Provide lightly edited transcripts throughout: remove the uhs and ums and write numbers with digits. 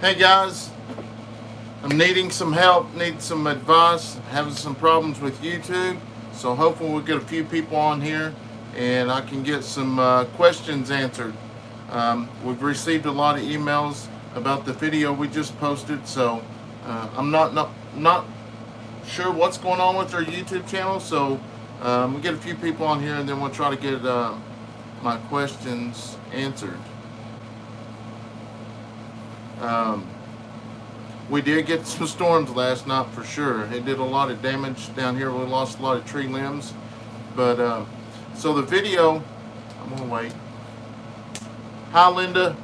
Hey guys, I'm needing some help, need some advice, having some problems with YouTube. So hopefully we'll get a few people on here and I can get some questions answered. We've received a lot of emails about the video we just posted, so I'm not sure what's going on with our YouTube channel. So we'll get a few people on here and then we'll try to get my questions answered. We did get some storms last night for sure. It did a lot of damage down here. We lost a lot of tree limbs. But so the video, I'm gonna wait. Hi Linda.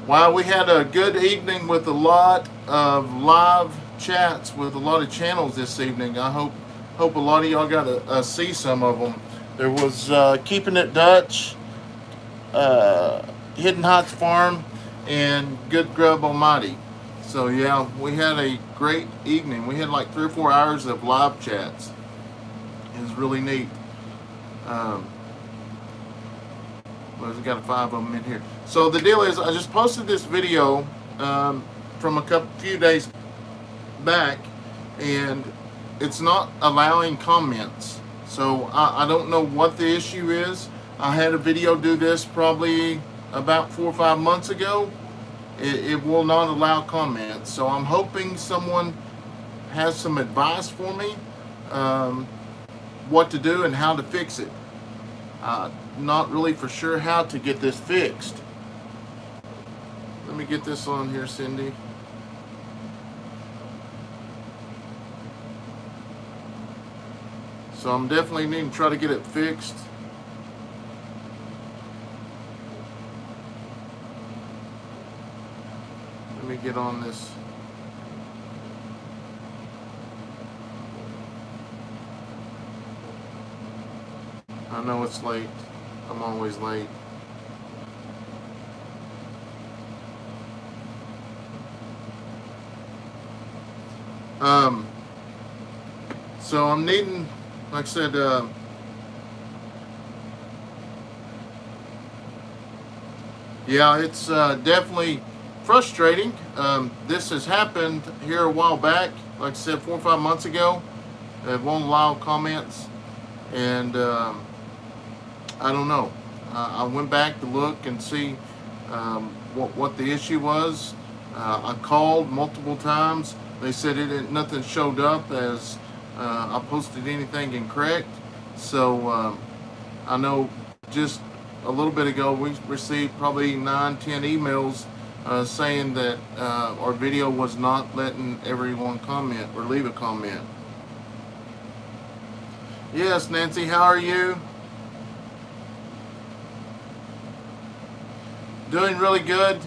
Wow, we had a good evening with a lot of live chats with a lot of channels this evening. I hope a lot of y'all got to see some of them. There was Keeping It Dutch, Hidden Heights Farm, and Good Grub Almighty. So yeah, we had a great evening. We had like 3 or 4 hours of live chats. It was really neat. Well, we got 5 of them in here. So the deal is, I just posted this video from a few days back, and it's not allowing comments. So I don't know what the issue is. I had a video do this probably about 4 or 5 months ago. It will not allow comments. So I'm hoping someone has some advice for me, what to do and how to fix it. Not really for sure how to get this fixed. Let me get this on here, Cindy. So I'm definitely needing to try to get it fixed. Let me get on this. I know it's late. I'm always late. So I'm needing, like I said, yeah, it's definitely frustrating. This has happened here a while back, like I said, 4 or 5 months ago. It won't allow comments, and I don't know. I went back to look and see what the issue was. I called multiple times. They said nothing showed up as I posted anything incorrect. So I know just a little bit ago we received probably 9-10 emails saying that our video was not letting everyone comment or leave a comment. Yes, Nancy, how are you? Doing really good.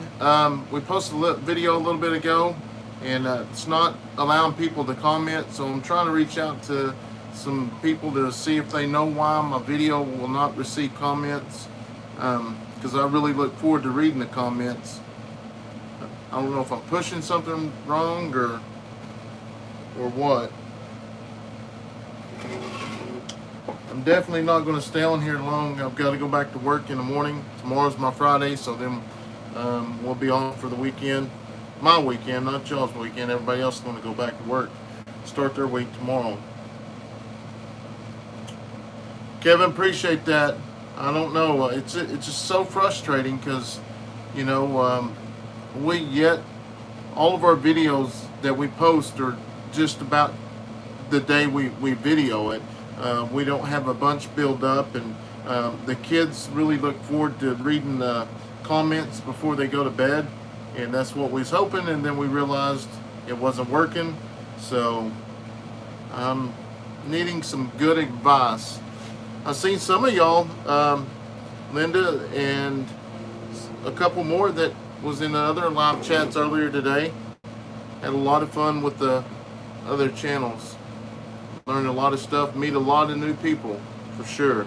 We posted a video a little bit ago, and it's not allowing people to comment, so I'm trying to reach out to some people to see if they know why my video will not receive comments, because I really look forward to reading the comments. I don't know if I'm pushing something wrong or what. I'm definitely not going to stay on here long. I've got to go back to work in the morning. Tomorrow's my Friday, so then we'll be on for the weekend. My weekend, not y'all's weekend. Everybody else is going to go back to work, start their week tomorrow. Kevin, appreciate that. I don't know. It's just so frustrating because, you know, all of our videos that we post are just about the day we video it. We don't have a bunch build up, and the kids really look forward to reading the comments before they go to bed, and that's what we was hoping, and then we realized it wasn't working. So I'm needing some good advice. I've seen some of y'all, Linda and a couple more that was in the other live chats earlier today. Had a lot of fun with the other channels. Learned a lot of stuff, meet a lot of new people, for sure.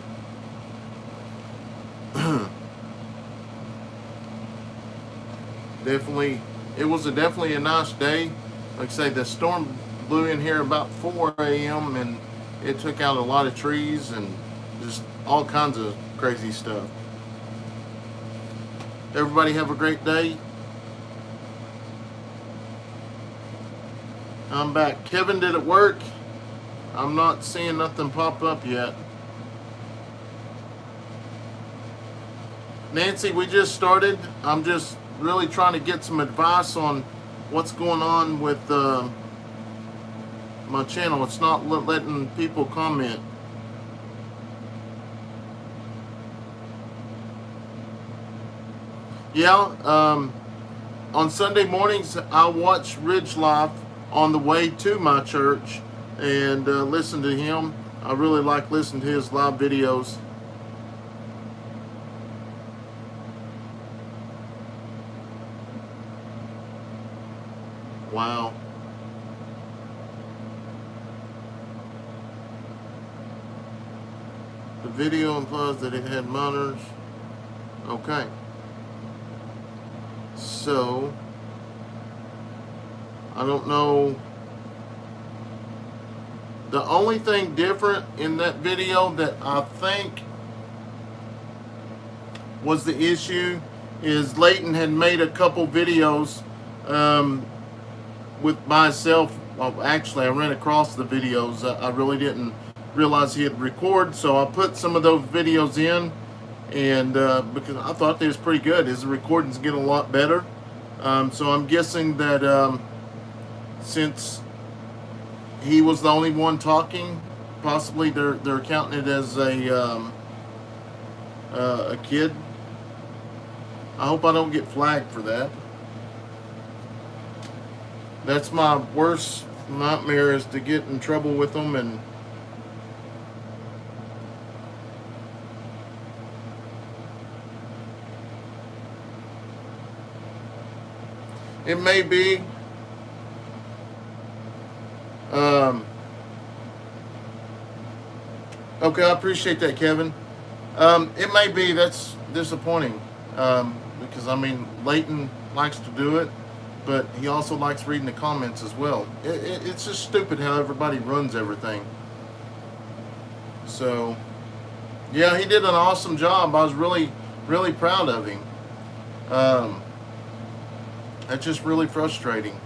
It was definitely a nice day. Like I say, the storm blew in here about 4 a.m. and it took out a lot of trees and just all kinds of crazy stuff. Everybody have a great day. I'm back. Kevin, did it work? I'm not seeing nothing pop up yet. Nancy, we just started. I'm just really trying to get some advice on what's going on with my channel. It's not letting people comment. Yeah, on Sunday mornings I watch Ridge Life on the way to my church and listen to him. I really like listening to his live videos. Wow. The video implies that it had monitors. Okay. So, I don't know. The only thing different in that video that I think was the issue is Leighton had made a couple videos with myself. Well, actually, I ran across the videos. I really didn't realize he had recorded, so I put some of those videos in, and because I thought they was pretty good. His recordings get a lot better. So I'm guessing that since he was the only one talking, possibly they're counting it as a kid. I hope I don't get flagged for that. That's my worst nightmare, is to get in trouble with them. And it may be okay, I appreciate that, Kevin. It may be that's disappointing because I mean Leighton likes to do it, but he also likes reading the comments as well. It's just stupid how everybody runs everything. So yeah, he did an awesome job. I was really proud of him. That's just really frustrating.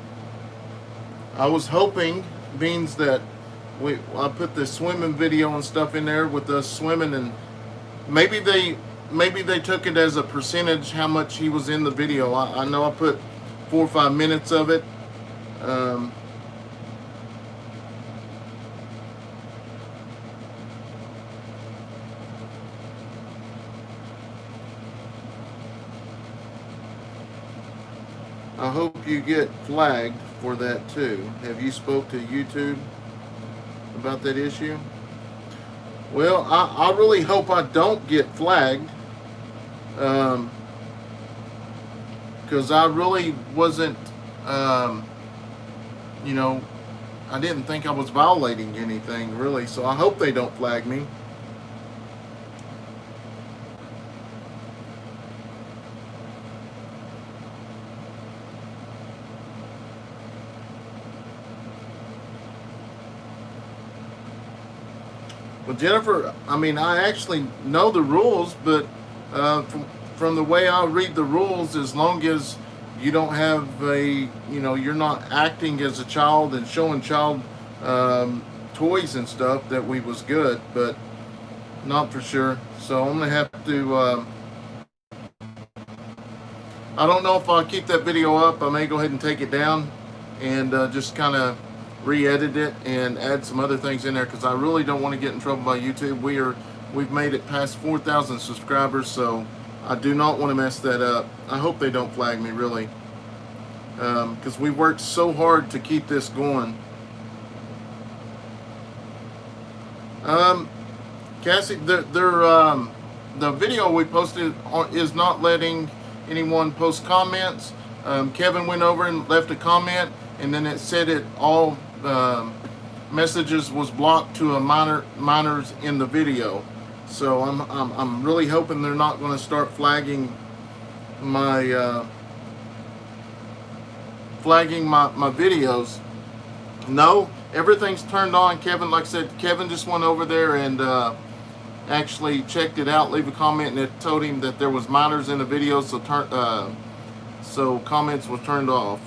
I was hoping, beans, that I put the swimming video and stuff in there with us swimming, and maybe they took it as a percentage how much he was in the video. I know I put 4 or 5 minutes of it. I hope you get flagged for that too. Have you spoke to YouTube about that issue? Well, I really hope I don't get flagged, because I really wasn't, you know, I didn't think I was violating anything really, so I hope they don't flag me. Well, Jennifer, I mean, I actually know the rules, but from the way I read the rules, as long as you don't have you're not acting as a child and showing child toys and stuff, that we was good, but not for sure. So I'm gonna have to. I don't know if I'll keep that video up. I may go ahead and take it down and just kind of re-edit it and add some other things in there, because I really don't want to get in trouble by YouTube. We've made it past 4,000 subscribers, so I do not want to mess that up. I hope they don't flag me, really, because we worked so hard to keep this going. Cassie, the video we posted is not letting anyone post comments. Kevin went over and left a comment, and then it said it all messages was blocked to a minors in the video. So I'm really hoping they're not going to start flagging my videos. No, everything's turned on, Kevin. Like I said, Kevin just went over there and actually checked it out, leave a comment, and it told him that there was minors in the video, so comments were turned off.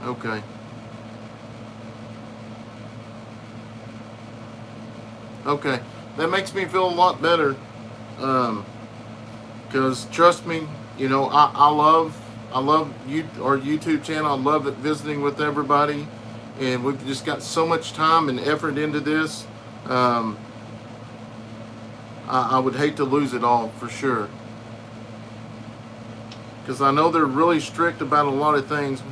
Okay. Okay. That makes me feel a lot better. Because trust me, you know, I love you, our YouTube channel. I love it, visiting with everybody, and we've just got so much time and effort into this. I would hate to lose it all, for sure, because I know they're really strict about a lot of things.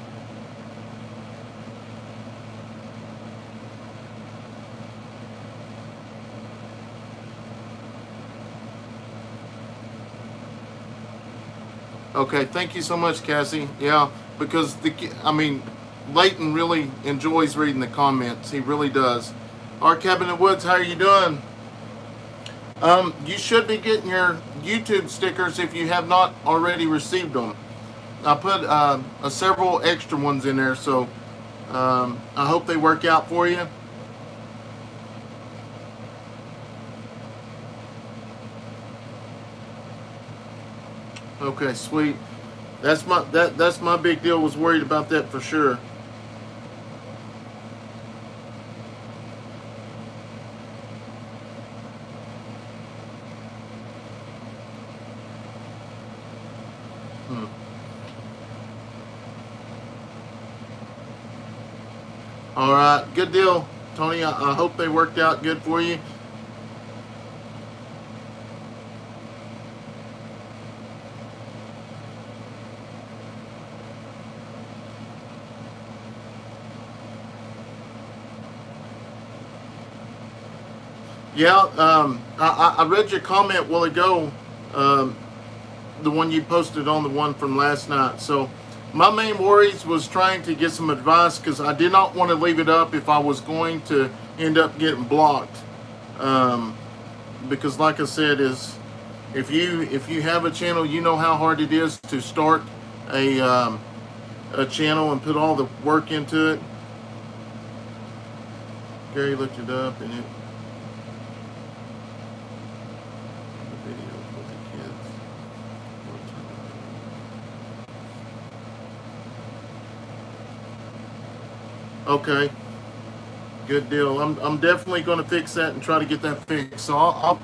Okay, thank you so much, Cassie. Yeah, because Leighton really enjoys reading the comments. He really does. Our Cabin in the Woods, how are you doing? You should be getting your YouTube stickers if you have not already received them. I put several extra ones in there, so I hope they work out for you. Okay, sweet. That's my big deal. Was worried about that for sure. All right, good deal, Tony. I hope they worked out good for you. Yeah, I read your comment a while ago, the one you posted on the one from last night. So my main worries was trying to get some advice, because I did not want to leave it up if I was going to end up getting blocked. Because like I said, if you have a channel, you know how hard it is to start a channel and put all the work into it. Gary looked it up, and it. Okay, good deal. I'm definitely going to fix that and try to get that fixed. So I'll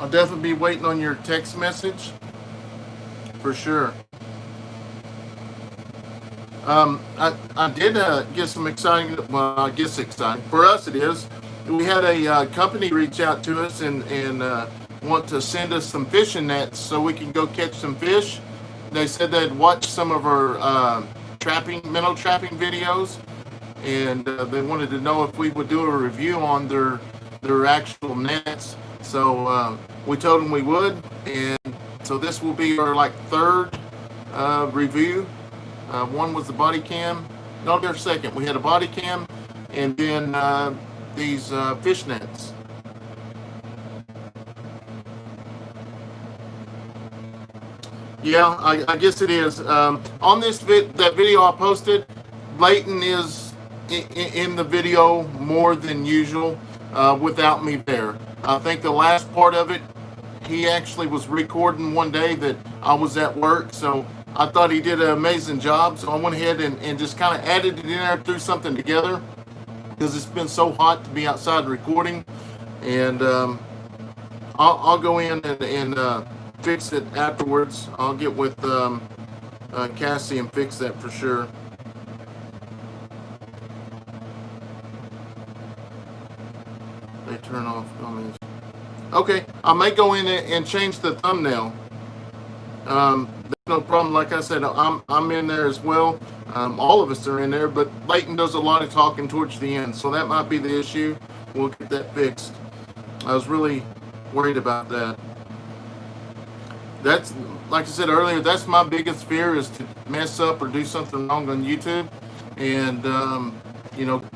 definitely be waiting on your text message for sure. I did get some exciting. Well, I guess exciting for us it is. We had a company reach out to us and want to send us some fishing nets so we can go catch some fish. They said they'd watch some of our minnow trapping videos, and they wanted to know if we would do a review on their actual nets. So we told them we would, and so this will be our third review. One was the body cam. No, their second. We had a body cam, and then these fish nets. Yeah, I guess it is. On that video I posted, Leighton is in the video more than usual without me there. I think the last part of it, he actually was recording one day that I was at work, so I thought he did an amazing job. So I went ahead and just kind of added it in there, threw something together, because it's been so hot to be outside recording. And I'll go in and fix it afterwards. I'll get with Cassie and fix that for sure. They turn off comments. Okay, I may go in and change the thumbnail. There's no problem. Like I said, I'm in there as well. All of us are in there, but Leighton does a lot of talking towards the end, so that might be the issue. We'll get that fixed. I was really worried about that. That's, like I said earlier, that's my biggest fear, is to mess up or do something wrong on YouTube and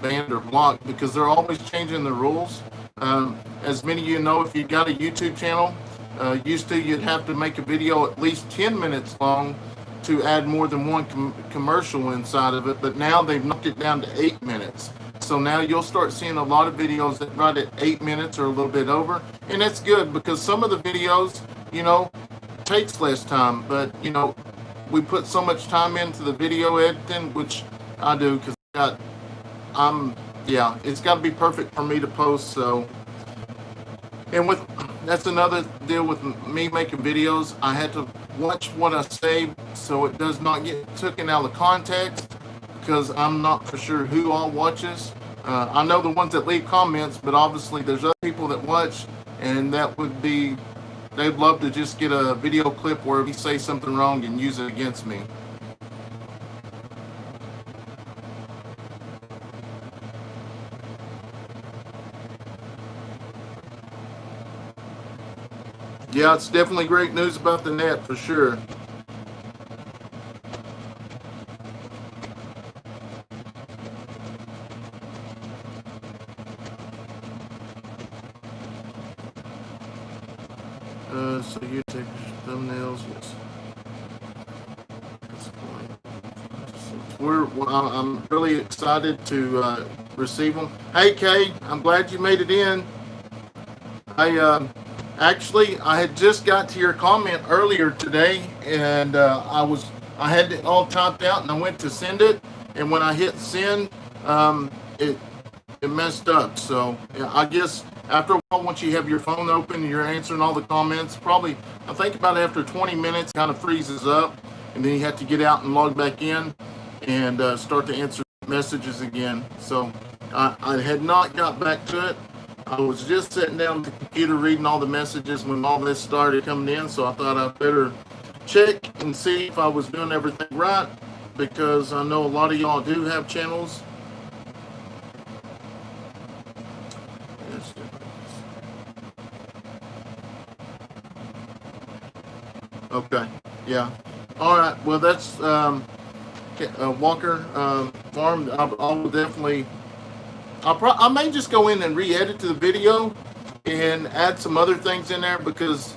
banned or blocked, because they're always changing the rules. As many of you know, if you got a YouTube channel, used to you'd have to make a video at least 10 minutes long to add more than one commercial inside of it, but now they've knocked it down to 8 minutes. So now you'll start seeing a lot of videos that run at 8 minutes or a little bit over. And that's good because some of the videos, takes less time. But, we put so much time into the video editing, which I do because it's got to be perfect for me to post. So, and that's another deal with me making videos. I had to watch what I say so it does not get taken out of context, because I'm not for sure who all watches. I know the ones that leave comments, but obviously there's other people that watch, and they'd love to just get a video clip where we say something wrong and use it against me. Yeah, it's definitely great news about the net for sure. So you take thumbnails, yes. I'm really excited to receive them. Hey Kay, I'm glad you made it in. I had just got to your comment earlier today, and I had it all typed out, and I went to send it, and when I hit send, it messed up. So yeah, I guess after a while, once you have your phone open and you're answering all the comments, probably I think about after 20 minutes, kind of freezes up, and then you have to get out and log back in and start to answer messages again. So I had not got back to it. I was just sitting down at the computer reading all the messages when all this started coming in, so I thought I'd better check and see if I was doing everything right, because I know a lot of y'all do have channels. Okay, yeah. All right, well, that's Walker Farm. I will definitely... I may just go in and re-edit the video and add some other things in there, because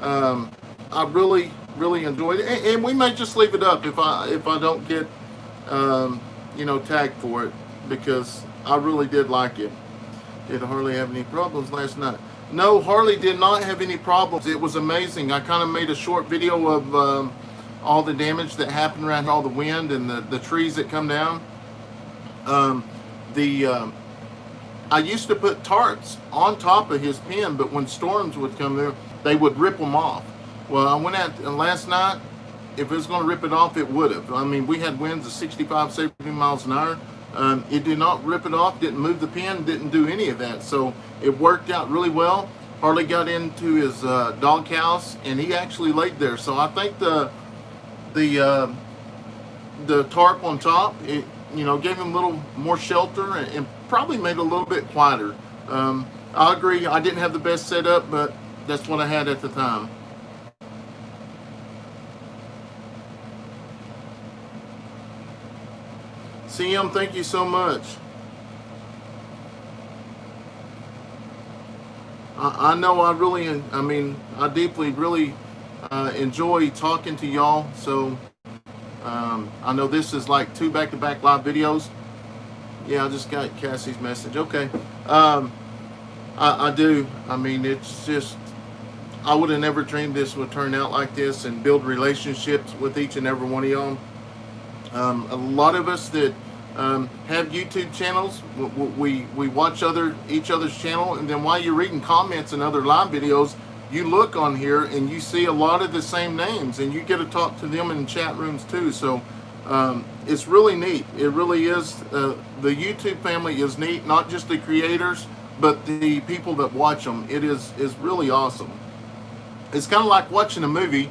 I really enjoyed it, and we may just leave it up if I don't get tagged for it, because I really did like it. Did Harley have any problems last night? No, Harley did not have any problems. It was amazing. I kind of made a short video of all the damage that happened around all the wind and the trees that come down. I used to put tarps on top of his pen, but when storms would come there, they would rip them off. Well, I went out last night. If it was going to rip it off, it would have. I mean, we had winds of 65, 70 miles an hour. It did not rip it off, didn't move the pen, didn't do any of that. So it worked out really well. Harley got into his dog house, and he actually laid there. So I think the tarp on top, it gave him a little more shelter, and probably made it a little bit quieter. I agree, I didn't have the best setup, but that's what I had at the time. CM, thank you so much. I know I deeply really enjoy talking to y'all. So I know this is like 2 back-to-back live videos. Yeah, I just got Cassie's message. Okay. I do. It's just, I would have never dreamed this would turn out like this and build relationships with each and every one of y'all. A lot of us that have YouTube channels, we watch each other's channel, and then while you're reading comments and other live videos, you look on here and you see a lot of the same names, and you get to talk to them in chat rooms too. So it's really neat. It really is. The YouTube family is neat, not just the creators, but the people that watch them. It is really awesome. It's kind of like watching a movie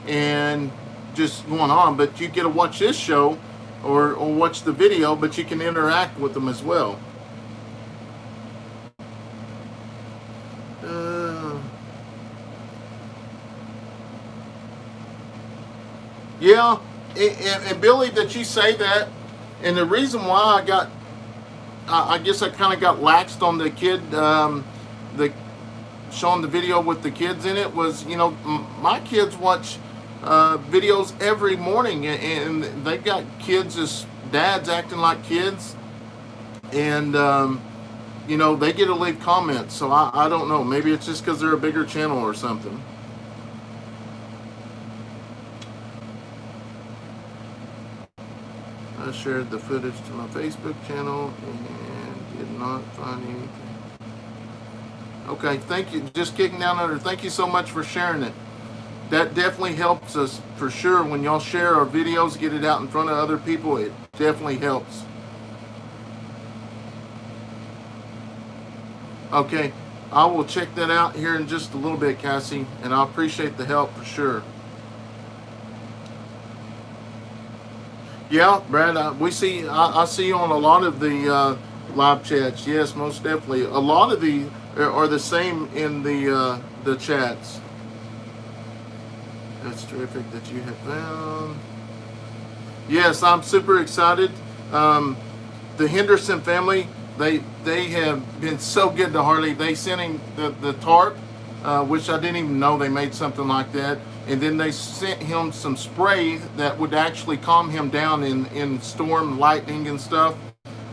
and just going on, but you get to watch this show or watch the video, but you can interact with them as well. Yeah, and Billy, that you say that, and the reason why I guess I kind of got laxed on the kid, showing the video with the kids in it was, my kids watch videos every morning, and they've got kids as dads acting like kids, and you know, they get to leave comments. So I don't know. Maybe it's just because they're a bigger channel or something. I shared the footage to my Facebook channel and did not find anything. Okay, thank you. Just kicking down under. Thank you so much for sharing it. That definitely helps us for sure. When y'all share our videos, get it out in front of other people, it definitely helps. Okay, I will check that out here in just a little bit, Cassie, and I appreciate the help for sure. Yeah, Brad, I see you on a lot of the live chats. Yes, most definitely. A lot of the are the same in the chats. That's terrific that you have found. Yes, I'm super excited. The Henderson family, they have been so good to Harley. They sent him the tarp, which I didn't even know they made something like that. And then they sent him some spray that would actually calm him down in storm, lightning, and stuff.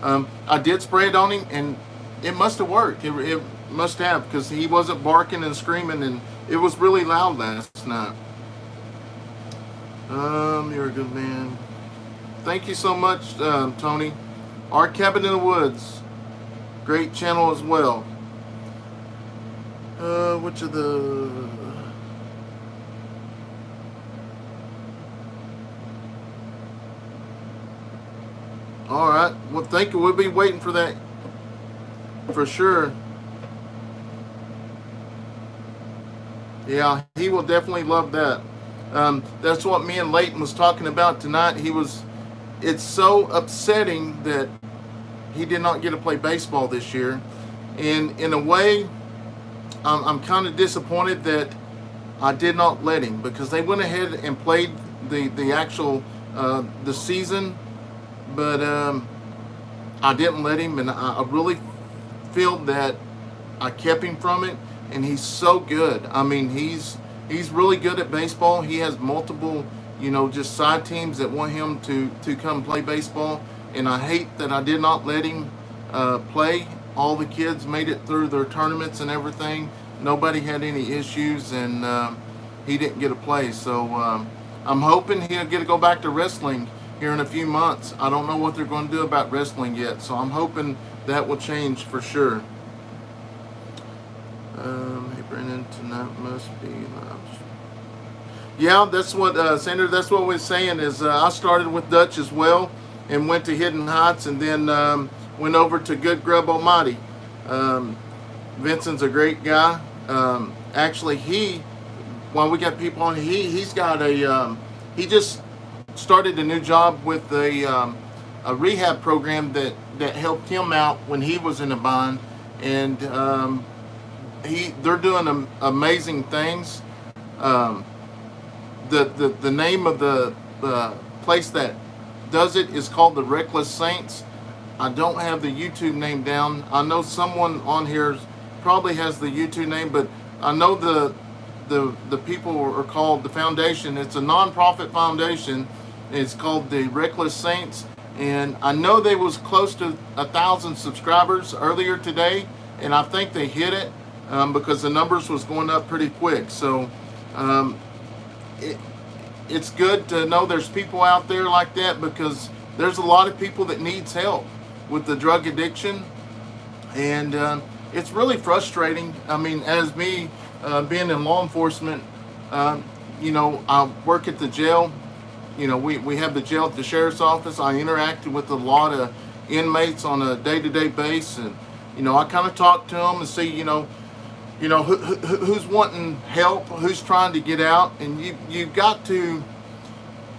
I did spray it on him, and it must have worked. It must have, because he wasn't barking and screaming, and it was really loud last night. You're a good man. Thank you so much, Tony. Our Cabin in the Woods, great channel as well. Which of the... All right. Well, thank you. We'll be waiting for that for sure. Yeah, he will definitely love that. That's what me and Leighton was talking about tonight. It's so upsetting that he did not get to play baseball this year. And in a way, I'm kind of disappointed that I did not let him, because they went ahead and played the actual the season, but I didn't let him, and I really feel that I kept him from it. And he's so good. I mean, he's really good at baseball. He has multiple, just side teams that want him to come play baseball. And I hate that I did not let him play. All the kids made it through their tournaments and everything. Nobody had any issues, and he didn't get to play. So I'm hoping he'll get to go back to wrestling here in a few months. I don't know what they're going to do about wrestling yet, so I'm hoping that will change for sure. Hey Brennan, tonight must be live. Yeah, that's what Sandra. That's what we're saying. Is I started with Dutch as well, and went to Hidden Heights, and then went over to Good Grub Almighty. Vincent's a great guy. Actually, while we got people on, he's got he just started a new job with a rehab program that helped him out when he was in a bind, and they're doing amazing things. The name of the place that does it is called the Reckless Saints. I don't have the YouTube name down. I know someone on here probably has the YouTube name, but I know the people are called the foundation. It's a non-profit foundation. It's called the Reckless Saints, and I know they was close to 1,000 subscribers earlier today, and I think they hit it. Because the numbers was going up pretty quick. So it's good to know there's people out there like that, because there's a lot of people that needs help with the drug addiction, and it's really frustrating. I mean, as me being in law enforcement, I work at the jail. We have the jail at the sheriff's office. I interacted with a lot of inmates on a day-to-day basis, and I kind of talk to them and see who's wanting help, who's trying to get out, and you've got to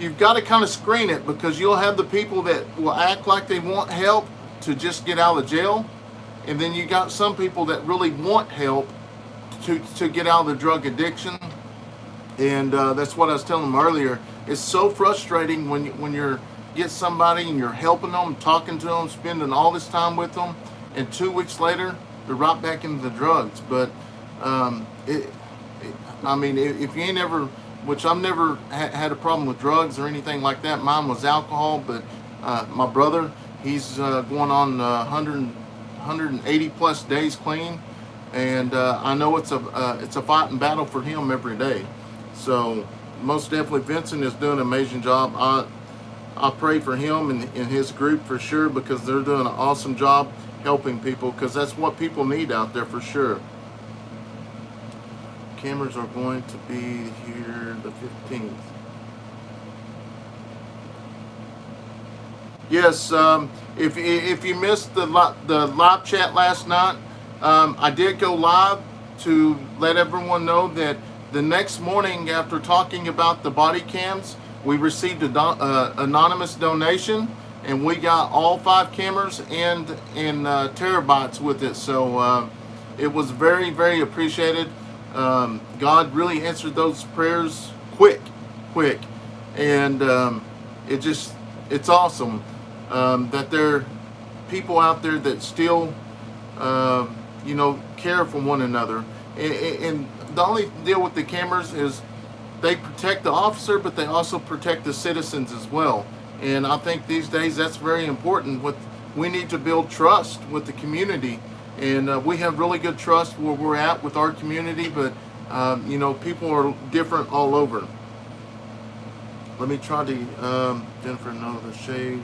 kind of screen it, because you'll have the people that will act like they want help to just get out of jail, and then you got some people that really want help to get out of the drug addiction, and that's what I was telling them earlier. It's so frustrating when you're get somebody and you're helping them, talking to them, spending all this time with them, and 2 weeks later they're right back into the drugs. But if you ain't ever, which I've never had a problem with drugs or anything like that. Mine was alcohol, but my brother, He's going on 180 plus days clean, and I know it's a fight and battle for him every day. So most definitely, Vincent is doing an amazing job. I pray for him and his group for sure, because they're doing an awesome job helping people, because that's what people need out there for sure. Cameras are going to be here the 15th. Yes, if you missed the live chat last night, I did go live to let everyone know that the next morning, after talking about the body cams, we received an anonymous donation, and we got all 5 cameras and terabytes with it. So it was very, very appreciated. God really answered those prayers quick, and it's awesome that there are people out there that still care for one another. And the only deal with the cameras is they protect the officer, but they also protect the citizens as well. And I think these days that's very important. We need to build trust with the community, and we have really good trust where we're at with our community, but people are different all over. Let me try to Jennifer, no, the shade.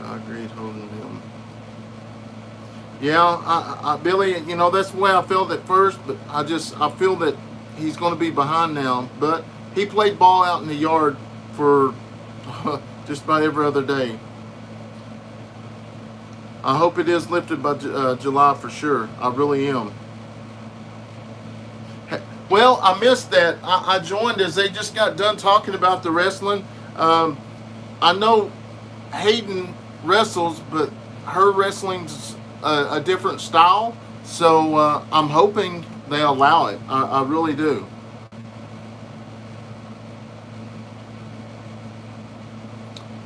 I agreed holding him. Yeah, Billy, that's the way I felt at first, but I feel that he's going to be behind now. But he played ball out in the yard for just about every other day. I hope it is lifted by July for sure. I really am. Well, I missed that. I joined as they just got done talking about the wrestling. I know Hayden wrestles, but her wrestling's a different style. So I'm hoping they allow it. I really do.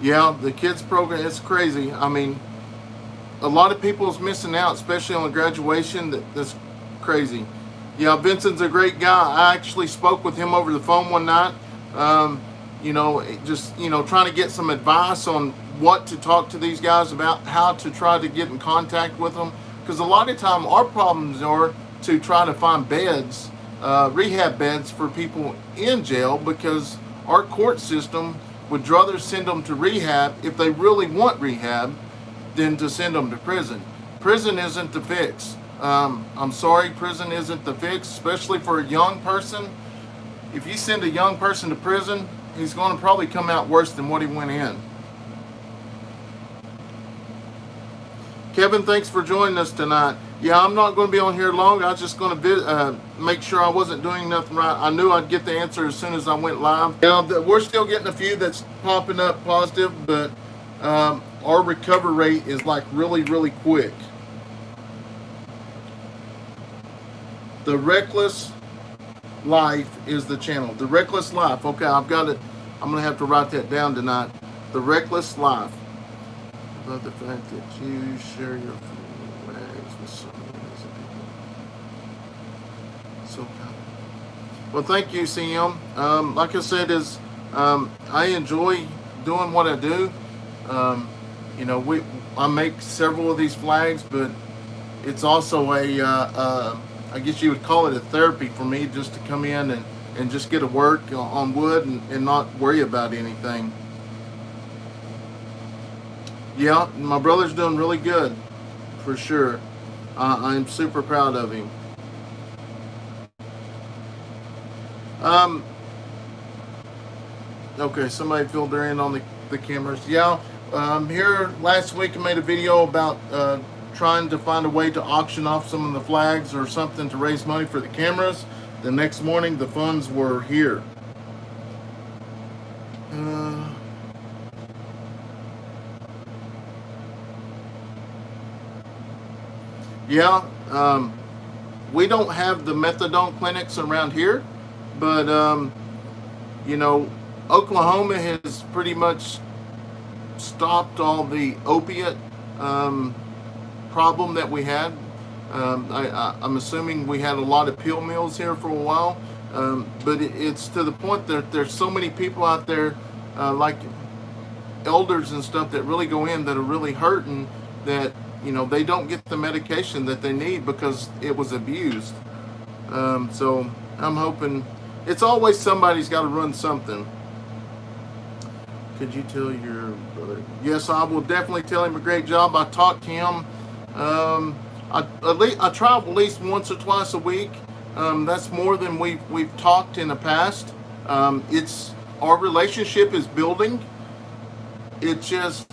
Yeah, the kids program, it's crazy. I mean, a lot of people is missing out, especially on graduation. That's crazy. Yeah, Vincent's a great guy. I actually spoke with him over the phone one night. Trying to get some advice on what to talk to these guys about, how to try to get in contact with them. Because a lot of time our problems are to try to find beds, rehab beds for people in jail, because our court system would rather send them to rehab if they really want rehab than to send them to prison. Prison isn't the fix. I'm sorry, prison isn't the fix, especially for a young person. If you send a young person to prison, he's going to probably come out worse than what he went in. Kevin, thanks for joining us tonight. Yeah, I'm not going to be on here long. I was just going to make sure I wasn't doing nothing right. I knew I'd get the answer as soon as I went live. Yeah, we're still getting a few that's popping up positive, but our recovery rate is like really, really quick. The Reckless Life is the channel. The Reckless Life. Okay, I've got it. I'm going to have to write that down tonight. The Reckless Life. I love the fact that you share your flags with so many amazing people. So kind. Well, thank you, CM. Like I said, I enjoy doing what I do. I make several of these flags, but it's also I guess you would call it a therapy for me, just to come in and just get to work on wood and not worry about anything. Yeah, my brother's doing really good, for sure. I'm super proud of him. Okay, somebody filled their in on the cameras. Yeah, here last week I made a video about trying to find a way to auction off some of the flags or something to raise money for the cameras. The next morning the funds were here. Yeah, we don't have the methadone clinics around here, but Oklahoma has pretty much stopped all the opiate problem that we had. I'm assuming we had a lot of pill mills here for a while. But it's to the point that there's so many people out there, like elders and stuff, that really go in that are really hurting, that they don't get the medication that they need because it was abused. So I'm hoping, it's always somebody's got to run something. Could you tell your brother? Yes, I will definitely tell him a great job. I talked to him. I try at least once or twice a week. That's more than we've talked in the past. It's our relationship is building. It just,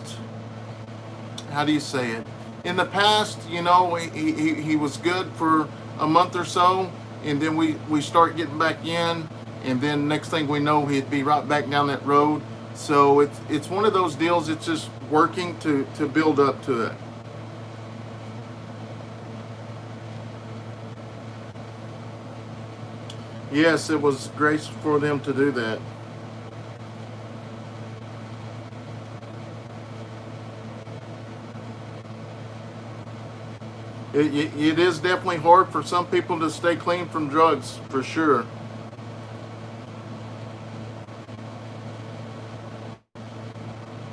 how do you say it? In the past, he was good for a month or so, and then we start getting back in, and then next thing we know, he'd be right back down that road. So it's one of those deals. It's just working to build up to it. Yes, it was grace for them to do that. It is definitely hard for some people to stay clean from drugs, for sure.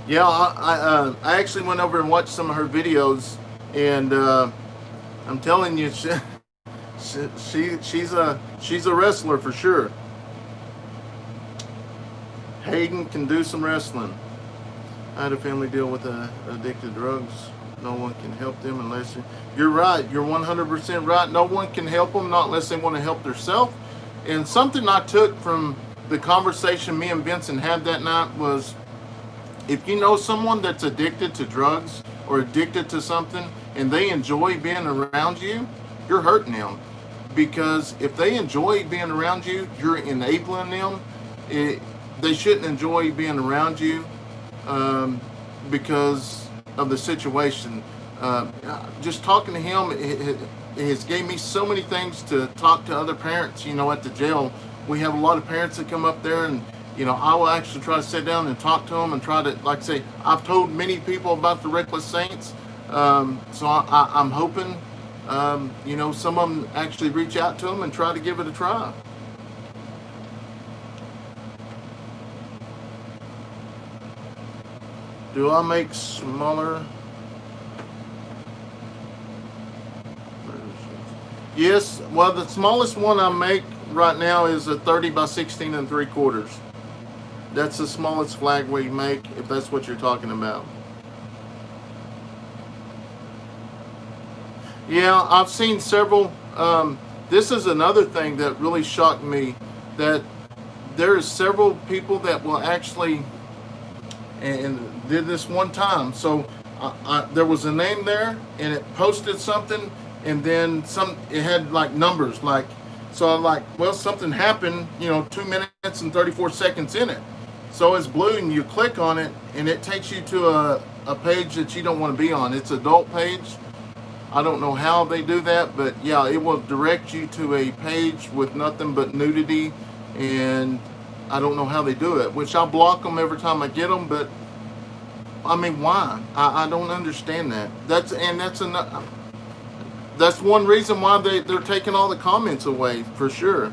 Yeah, I actually went over and watched some of her videos, and I'm telling you, she's a wrestler for sure. Hayden can do some wrestling. I had a family deal with addicted to drugs. No one can help them unless you're right. You're 100% right. No one can help them, not unless they want to help themselves. And something I took from the conversation me and Vincent had that night was, if you know someone that's addicted to drugs or addicted to something and they enjoy being around you, you're hurting them. Because if they enjoy being around you, you're enabling them. They shouldn't enjoy being around you because of the situation. Just talking to him, it has gave me so many things to talk to other parents. At the jail, we have a lot of parents that come up there, and I will actually try to sit down and talk to them and try to, like I say, I've told many people about the Reckless Saints. So I'm hoping, some of them actually reach out to them and try to give it a try. Do I make smaller? Yes. Well, the smallest one I make right now is a 30 by 16 and 3/4. That's the smallest flag we make, if that's what you're talking about. Yeah, I've seen several. This is another thing that really shocked me, that there is several people that will actually, and did this one time. So there was a name there, and it posted something, and then it had like numbers, like, so I'm like, well, something happened, 2 minutes and 34 seconds in it. So it's blue, and you click on it, and it takes you to a page that you don't want to be on. It's adult page. I don't know how they do that, but yeah, it will direct you to a page with nothing but nudity, and I don't know how they do it, which I block them every time I get them, but I mean, why? I don't understand that. That's one reason why they're taking all the comments away, for sure.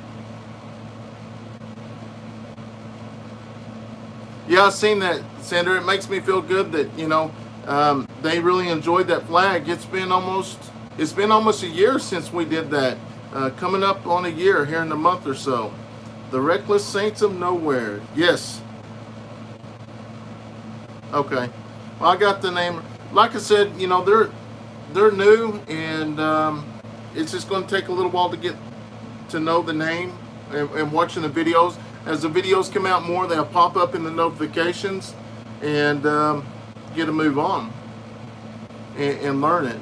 Yeah, I've seen that, Sandra. It makes me feel good that they really enjoyed that flag. It's been almost a year since we did that. Coming up on a year here in a month or so. The Reckless Saints of Nowhere. Yes. Okay. Well, I got the name. Like I said, they're new, and it's just going to take a little while to get to know the name, and watching the videos. As the videos come out more, they'll pop up in the notifications, and get to move on and learn it.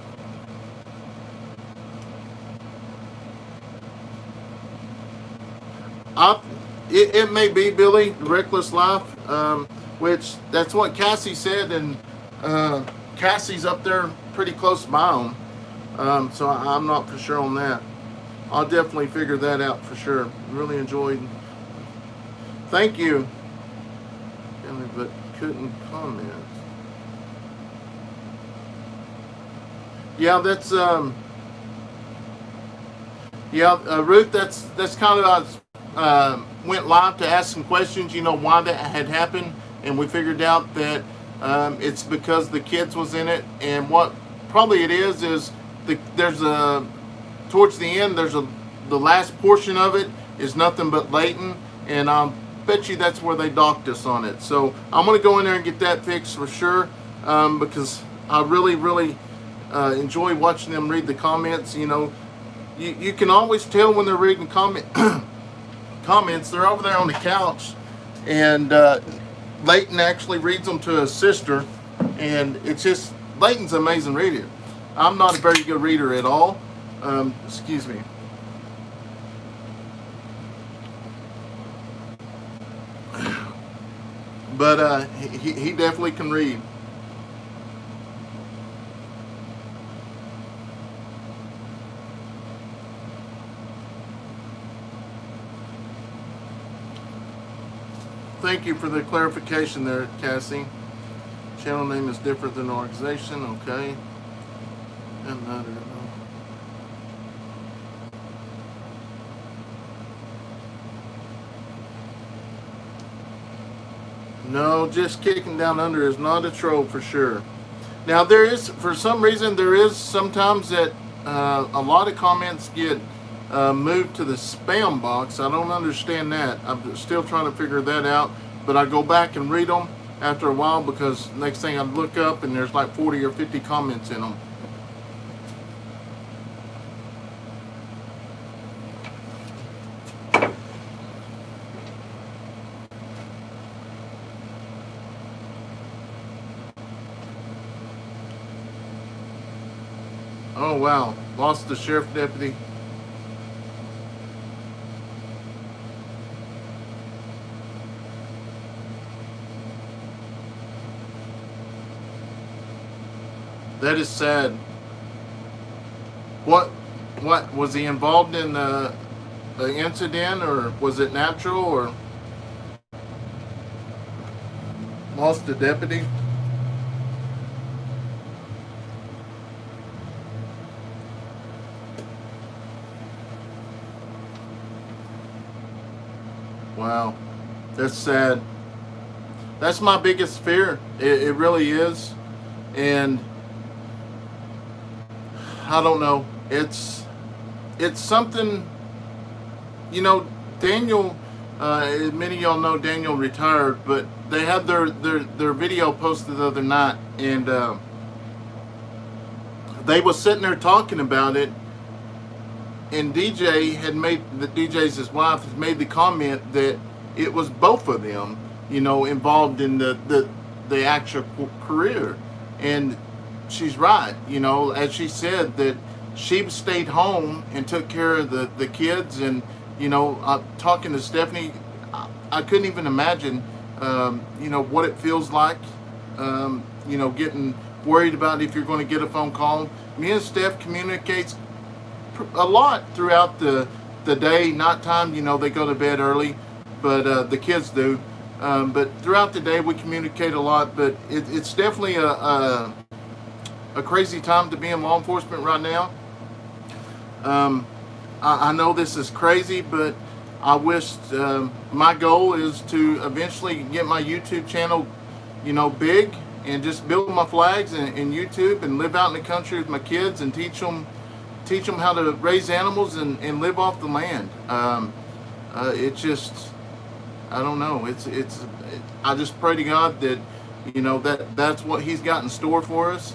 It may be, Billy, Reckless Life, which that's what Cassie said, and Cassie's up there pretty close by them, so I'm not for sure on that. I'll definitely figure that out for sure. Really enjoyed. Thank you. But couldn't comment. Yeah, that's Ruth. That's kind of went live to ask some questions, why that had happened, and we figured out that it's because the kids was in it, and what probably it is there's a towards the end the last portion of it is nothing but Leighton, and I'll bet you that's where they docked us on it. So I'm going to go in there and get that fixed for sure, because I really enjoy watching them read the comments. You can always tell when they're reading comments. They're over there on the couch, and Leighton actually reads them to his sister, and it's just, Leighton's an amazing reader. I'm not a very good reader at all. Excuse me. But he definitely can read. Thank you for the clarification there, Cassie. Channel name is different than organization, okay. And no, just kicking down under is not a troll for sure. Now there is, for some reason, there is sometimes that a lot of comments get moved to the spam box. I don't understand that. I'm still trying to figure that out. But I go back and read them after a while, because next thing I look up and there's like 40 or 50 comments in them. Oh wow, lost the sheriff deputy. That is sad. What was he involved in the incident, or was it natural, or lost the deputy? Wow, that's sad. That's my biggest fear. It really is. And I don't know. It's something, Daniel, many of y'all know Daniel retired, but they had their video posted the other night, and they was sitting there talking about it, and DJ's his wife has made the comment that it was both of them, involved in the actual career. And she's right, as she said, that she stayed home and took care of the kids. And talking to Stephanie, I couldn't even imagine what it feels like, getting worried about if you're going to get a phone call. Me and Steph communicates a lot throughout the day. Nighttime, they go to bed early, but the kids do. But throughout the day we communicate a lot. But it's definitely a crazy time to be in law enforcement right now. I know this is crazy, but I wish, my goal is to eventually get my YouTube channel, big, and just build my flags in YouTube and live out in the country with my kids and teach them how to raise animals and live off the land. It just, I don't know. I just pray to God that that's what He's got in store for us.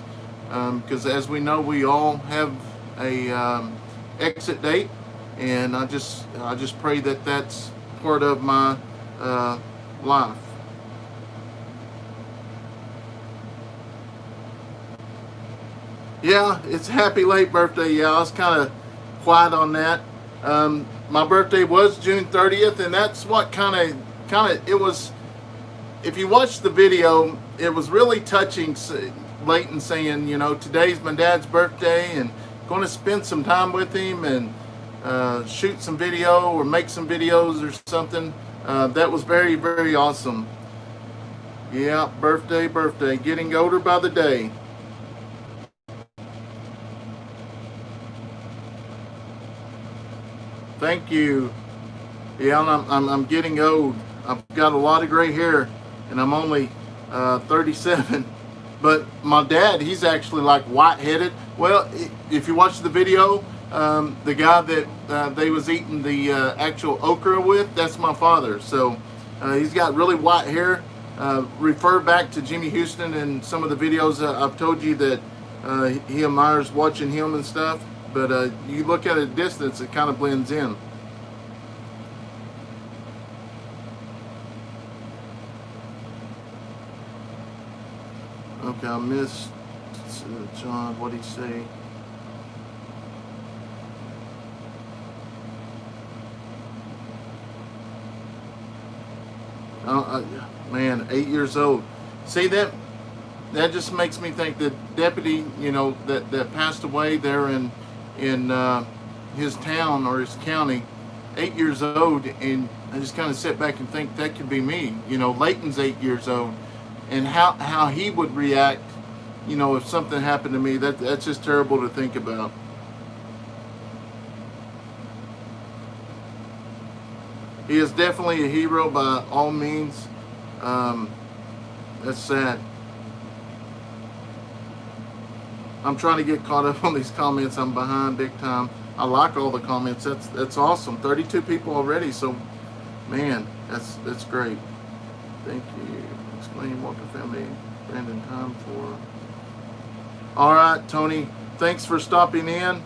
Because as we know, we all have a exit date, and I just pray that that's part of my life. Yeah, it's happy late birthday. Yeah, I was kind of quiet on that. My birthday was June 30th, and that's what kind of it was. If you watch the video, it was really touching. Leighton saying, today's my dad's birthday, and going to spend some time with him and shoot some video or make some videos or something. That was very, very awesome. Yeah, birthday, getting older by the day. Thank you. Yeah, and I'm getting old. I've got a lot of gray hair, and I'm only 37. But my dad, he's actually like white-headed. Well, if you watch the video, the guy that they was eating the actual okra with, that's my father. So he's got really white hair. Refer back to Jimmy Houston and some of the videos I've told you that he admires watching him and stuff. But you look at a distance, it kind of blends in. Okay, I missed John. What'd he say? Man, 8 years old. See, that just makes me think that deputy, you know, that passed away there in his town or his county, 8 years old, and I just kind of sit back and think that could be me. You know, Leighton's 8 years old, and how he would react, you know, if something happened to me. That's just terrible to think about. He is definitely a hero by all means. That's sad. I'm trying to get caught up on these comments. I'm behind big time. I like all the comments. That's awesome. 32 people already. So, man, that's great. Thank you. Explain Walker family. Brandon time for. All right, Tony. Thanks for stopping in,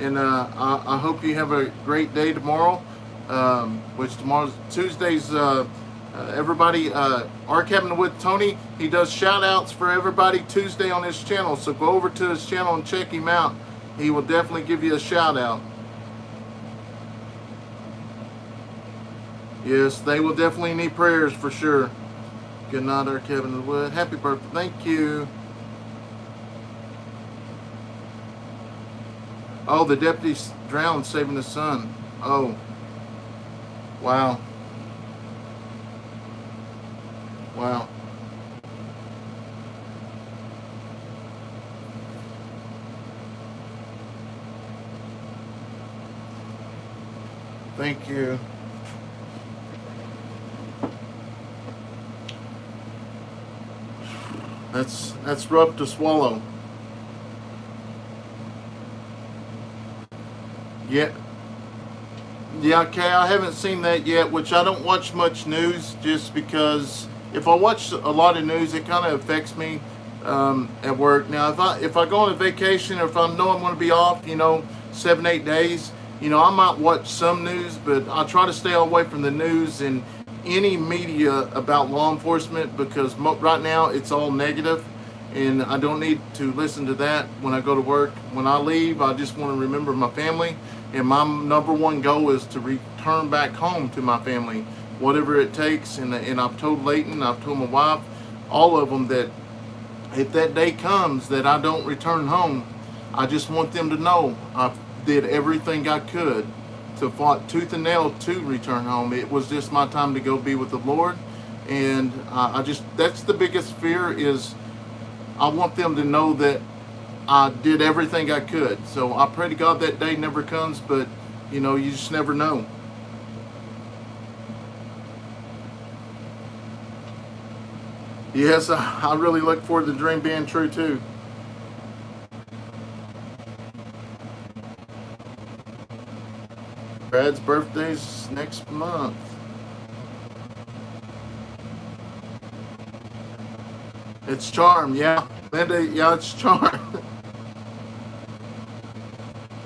and I hope you have a great day tomorrow. Which tomorrow's Tuesday's. Everybody, our Cabin with Tony, he does shout outs for everybody Tuesday on his channel, so go over to his channel and check him out. He will definitely give you a shout out. Yes, they will definitely need prayers for sure. Good night, our Cabin Wood. Happy birthday. Thank you. Oh, the deputy's drowned saving his son. Oh, wow. Wow. Thank you. That's rough to swallow. Yeah. Yeah, okay, I haven't seen that yet, which I don't watch much news just because if I watch a lot of news, it kind of affects me at work. Now, if I go on a vacation or if I know I'm going to be off, you know, 7-8 days, you know, I might watch some news, but I try to stay away from the news and any media about law enforcement because right now it's all negative, and I don't need to listen to that when I go to work. When I leave, I just want to remember my family, and my number one goal is to return back home to my family. Whatever it takes, and I've told Leighton, I've told my wife, all of them, that if that day comes that I don't return home, I just want them to know I did everything I could to fought tooth and nail to return home. It was just my time to go be with the Lord, and that's the biggest fear is I want them to know that I did everything I could. So I pray to God that day never comes, but you know, you just never know. Yes, I really look forward to the dream being true too. Brad's birthday's next month. It's Charm, yeah. Linda, yeah, it's Charm.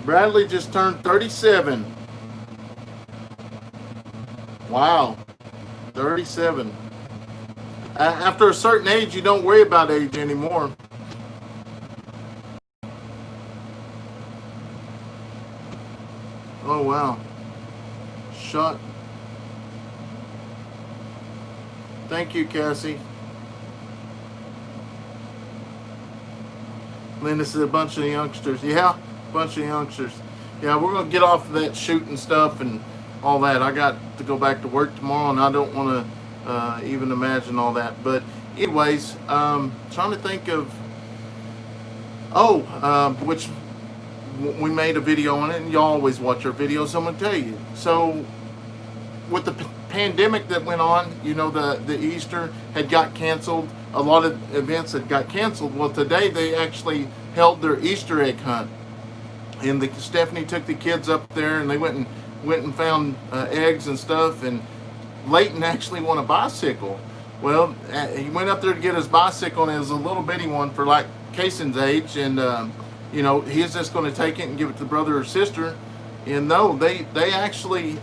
Bradley just turned 37. Wow, 37. After a certain age, you don't worry about age anymore. Oh, wow. Shot. Thank you, Cassie. Linda said a bunch of youngsters. Yeah, a bunch of youngsters. Yeah, we're going to get off of that shooting stuff and all that. I got to go back to work tomorrow, and I don't want to even imagine all that. But anyways, trying to think of which we made a video on it, and you always watch our videos. I'm gonna tell you. So with the pandemic that went on, you know, the Easter had got canceled. A lot of events had got canceled. Well, today they actually held their Easter egg hunt, and Stephanie took the kids up there, and they went and found eggs and stuff. And Leighton actually won a bicycle. Well, he went up there to get his bicycle, and it was a little bitty one for like Kayson's age, and you know, he's just going to take it and give it to brother or sister. And no, they actually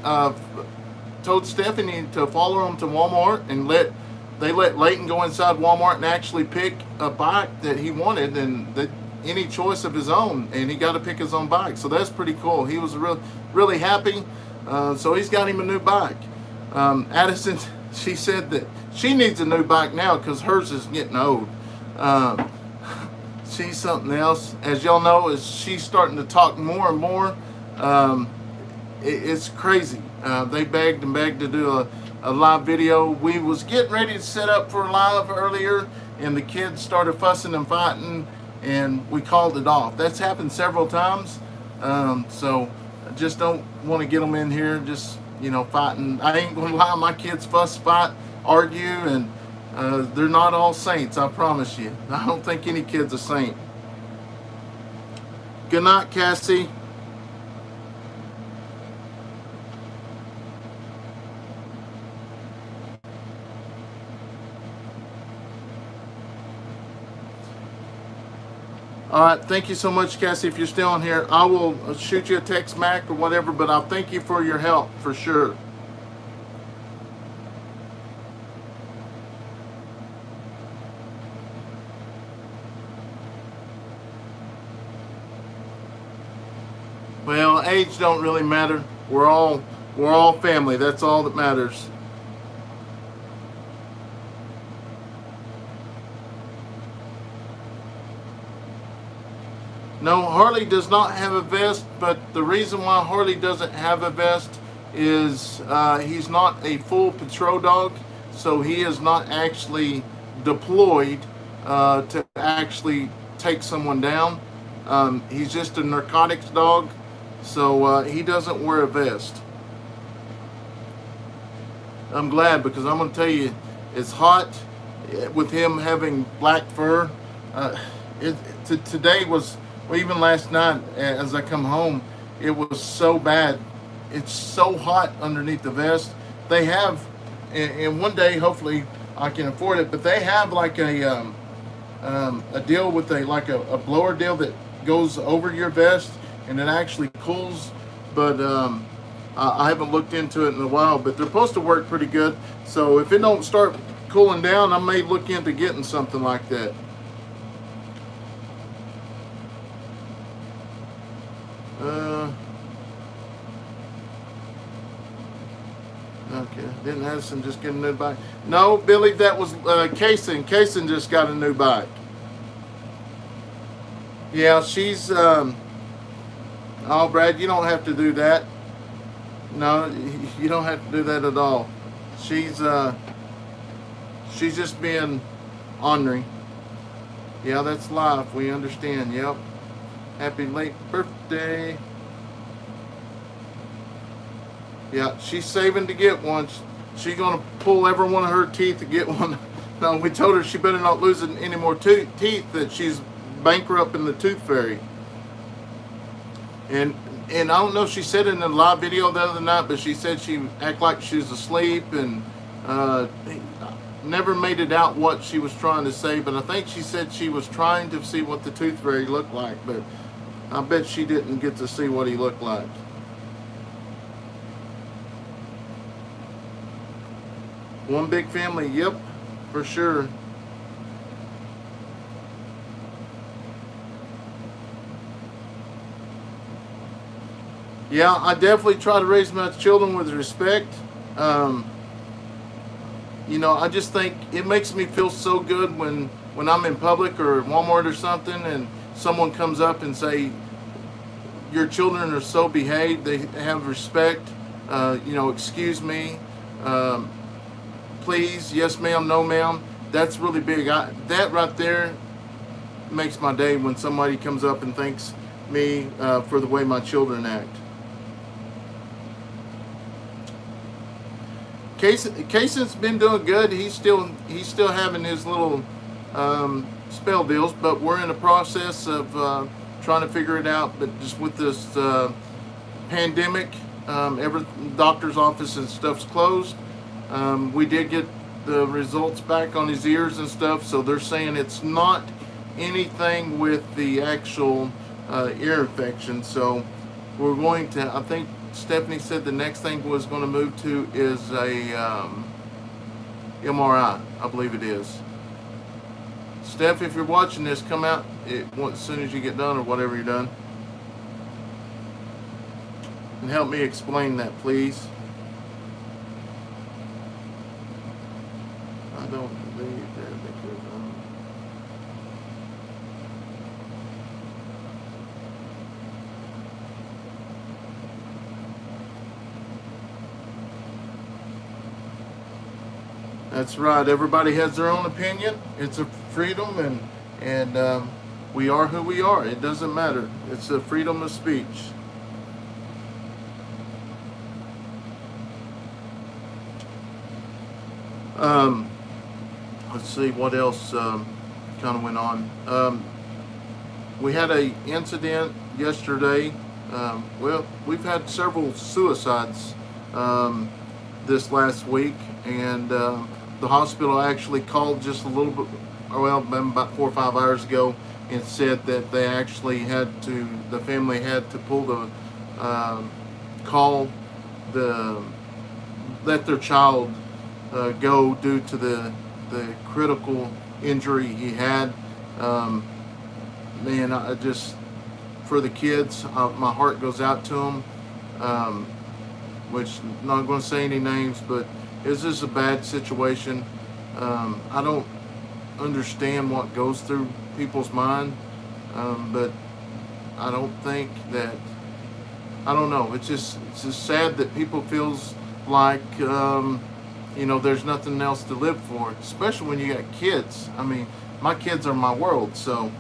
told Stephanie to follow them to Walmart, and they let Leighton go inside Walmart and actually pick a bike that he wanted, and any choice of his own, and he got to pick his own bike. So that's pretty cool. He was really happy. So he's got him a new bike. Addison, she said that she needs a new bike now because hers is getting old. She's something else. As y'all know, as she's starting to talk more and more, it's crazy. They begged and begged to do a live video. We was getting ready to set up for a live earlier, and the kids started fussing and fighting, and we called it off. That's happened several times. So I just don't want to get them in here just, you know, fighting. I ain't gonna lie, my kids fuss, fight, argue, and they're not all saints, I promise you. I don't think any kid's a saint. Good night, Cassie. All right, thank you so much, Cassie. If you're still on here, I will shoot you a text, Mac, or whatever, but I'll thank you for your help, for sure. Well, age don't really matter. We're all family. That's all that matters. No, Harley does not have a vest, but the reason why Harley doesn't have a vest is he's not a full patrol dog, so he is not actually deployed to actually take someone down. He's just a narcotics dog, so he doesn't wear a vest. I'm glad, because I'm going to tell you, it's hot with him having black fur. Today was... Well, even last night as I come home, it was so bad. It's so hot underneath the vest. They have, and one day hopefully I can afford it, but they have like a deal with a blower deal that goes over your vest, and it actually cools. But I haven't looked into it in a while, but they're supposed to work pretty good. So if it don't start cooling down, I may look into getting something like that. Okay, didn't Addison just get a new bike? No, Billy, that was Kaysen. Kaysen just got a new bike. Yeah, she's, oh, Brad, you don't have to do that. No, you don't have to do that at all. She's just being ornery. Yeah, that's life. We understand. Yep. Happy late birthday. Yeah, she's saving to get one. She's going to pull every one of her teeth to get one. No, we told her she better not lose any more teeth, that she's bankrupt in the tooth fairy. And I don't know if she said it in the live video the other night, but she said she acted like she was asleep, and never made it out what she was trying to say, but I think she said she was trying to see what the tooth fairy looked like, but I bet she didn't get to see what he looked like. One big family, yep, for sure. Yeah, I definitely try to raise my children with respect. You know, I just think it makes me feel so good when I'm in public or at Walmart or something, and someone comes up and say, your children are so behaved, they have respect, you know, excuse me, please, yes ma'am, no ma'am. That's really big. That right there makes my day, when somebody comes up and thanks me for the way my children act. Cason's been doing good. He's still having his little spell deals, but we're in the process of trying to figure it out. But just with this pandemic, every doctor's office and stuff's closed. We did get the results back on his ears and stuff, so they're saying it's not anything with the actual ear infection. So we're going to, I think Stephanie said the next thing was going to move to is a MRI, I believe it is. Steph, if you're watching this, come out as soon as you get done or whatever you're done. And help me explain that, please. I don't believe that. That's right. Everybody has their own opinion. It's a freedom, and we are who we are. It doesn't matter. It's a freedom of speech. Let's see what else kind of went on. We had a incident yesterday. Well, we've had several suicides this last week, and the hospital actually called just a little bit, well, about 4 or 5 hours ago, and said that they actually had to, the family had to pull the let their child go due to the critical injury he had. Man, I just, for the kids, my heart goes out to them. Which, I'm not going to say any names, but it's just a bad situation. I don't understand what goes through people's mind, but I don't think that, I don't know, it's just sad that people feels like, there's nothing else to live for, especially when you got kids. I mean, my kids are my world, so.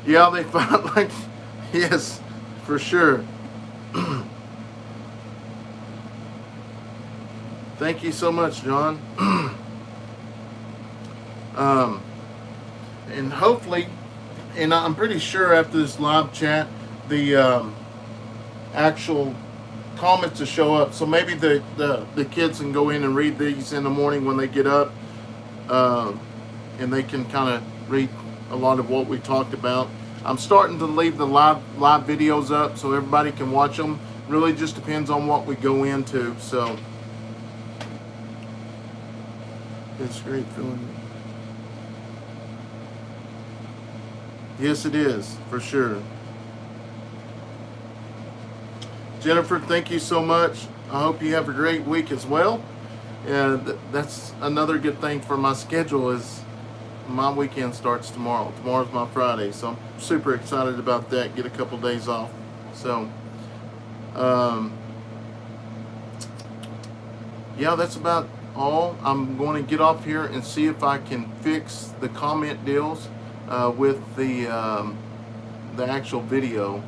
Yeah, they felt like, yes, for sure. Thank you so much, John. And hopefully, and I'm pretty sure after this live chat, the actual comments will show up. So maybe the kids can go in and read these in the morning when they get up, and they can kind of read a lot of what we talked about. I'm starting to leave the live videos up so everybody can watch them. Really just depends on what we go into. So it's great feeling. Yes, it is, for sure. Jennifer, thank you so much. I hope you have a great week as well. And that's another good thing for my schedule is my weekend starts tomorrow. Tomorrow's my Friday, so I'm super excited about that. Get a couple days off. So, yeah, that's about all. I'm going to get off here and see if I can fix the comment deals with the actual video.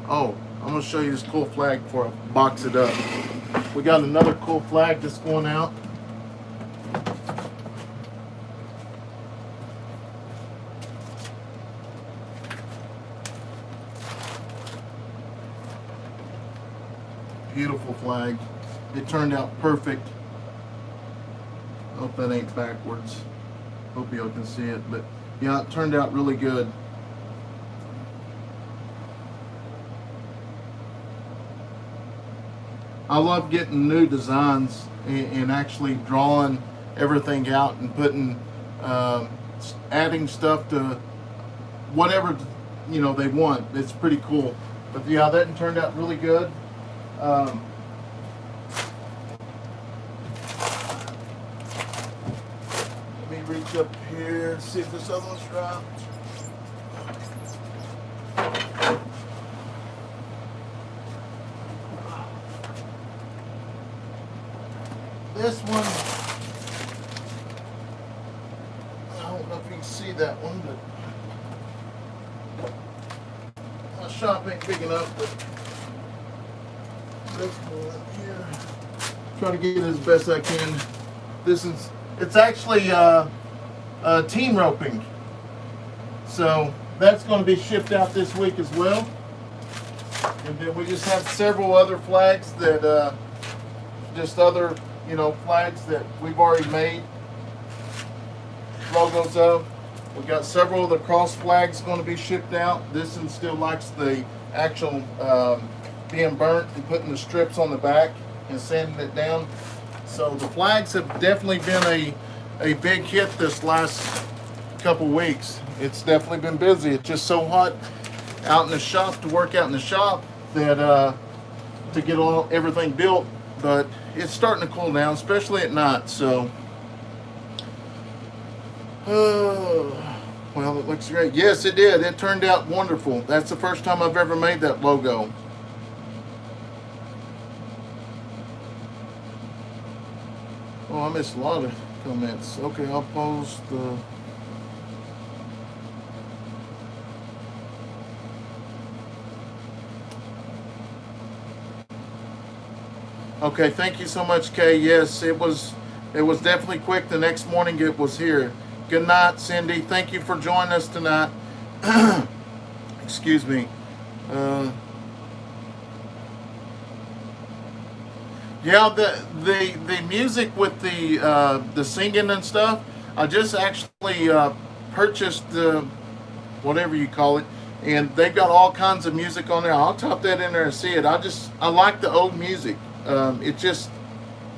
Oh, I'm going to show you this cool flag before I box it up. We got another cool flag that's going out. Beautiful flag. It turned out perfect. Hope that ain't backwards. Hope y'all can see it, but yeah, it turned out really good. I love getting new designs and actually drawing everything out and putting, adding stuff to whatever they want. It's pretty cool. But yeah, that turned out really good. Let me reach up here and see if this other one's right. This one, I don't know if you can see that one, but I'll show shop ain't big enough, but this one here. Try to get it as best I can. It's actually team roping. So that's going to be shipped out this week as well. And then we just have several other flags that, just other, flags that we've already made logos of. We've got several of the cross flags going to be shipped out. This one still likes the actual being burnt and putting the strips on the back and sanding it down. So the flags have definitely been a big hit this last couple weeks. It's definitely been busy. It's just so hot out in the shop to work out in the shop that to get everything built, but it's starting to cool down, especially at night. So well, it looks great. Yes, it did. It turned out wonderful. That's the first time I've ever made that logo. Oh, I missed a lot of comments. Okay, I'll post the... Okay, thank you so much, Kay. Yes, it was definitely quick. The next morning it was here. Good night, Cindy. Thank you for joining us tonight. Excuse me. Yeah, the music with the singing and stuff. I just actually purchased the whatever you call it, and they've got all kinds of music on there. I'll type that in there and see it. I like the old music. It's just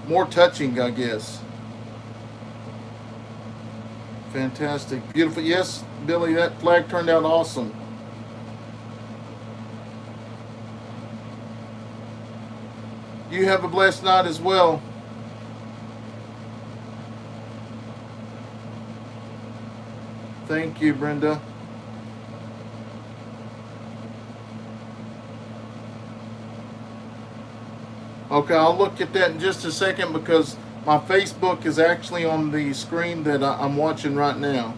more touching, I guess. Fantastic, beautiful. Yes, Billy, that flag turned out awesome. You have a blessed night as well. Thank you, Brenda. Okay, I'll look at that in just a second because my Facebook is actually on the screen that I'm watching right now.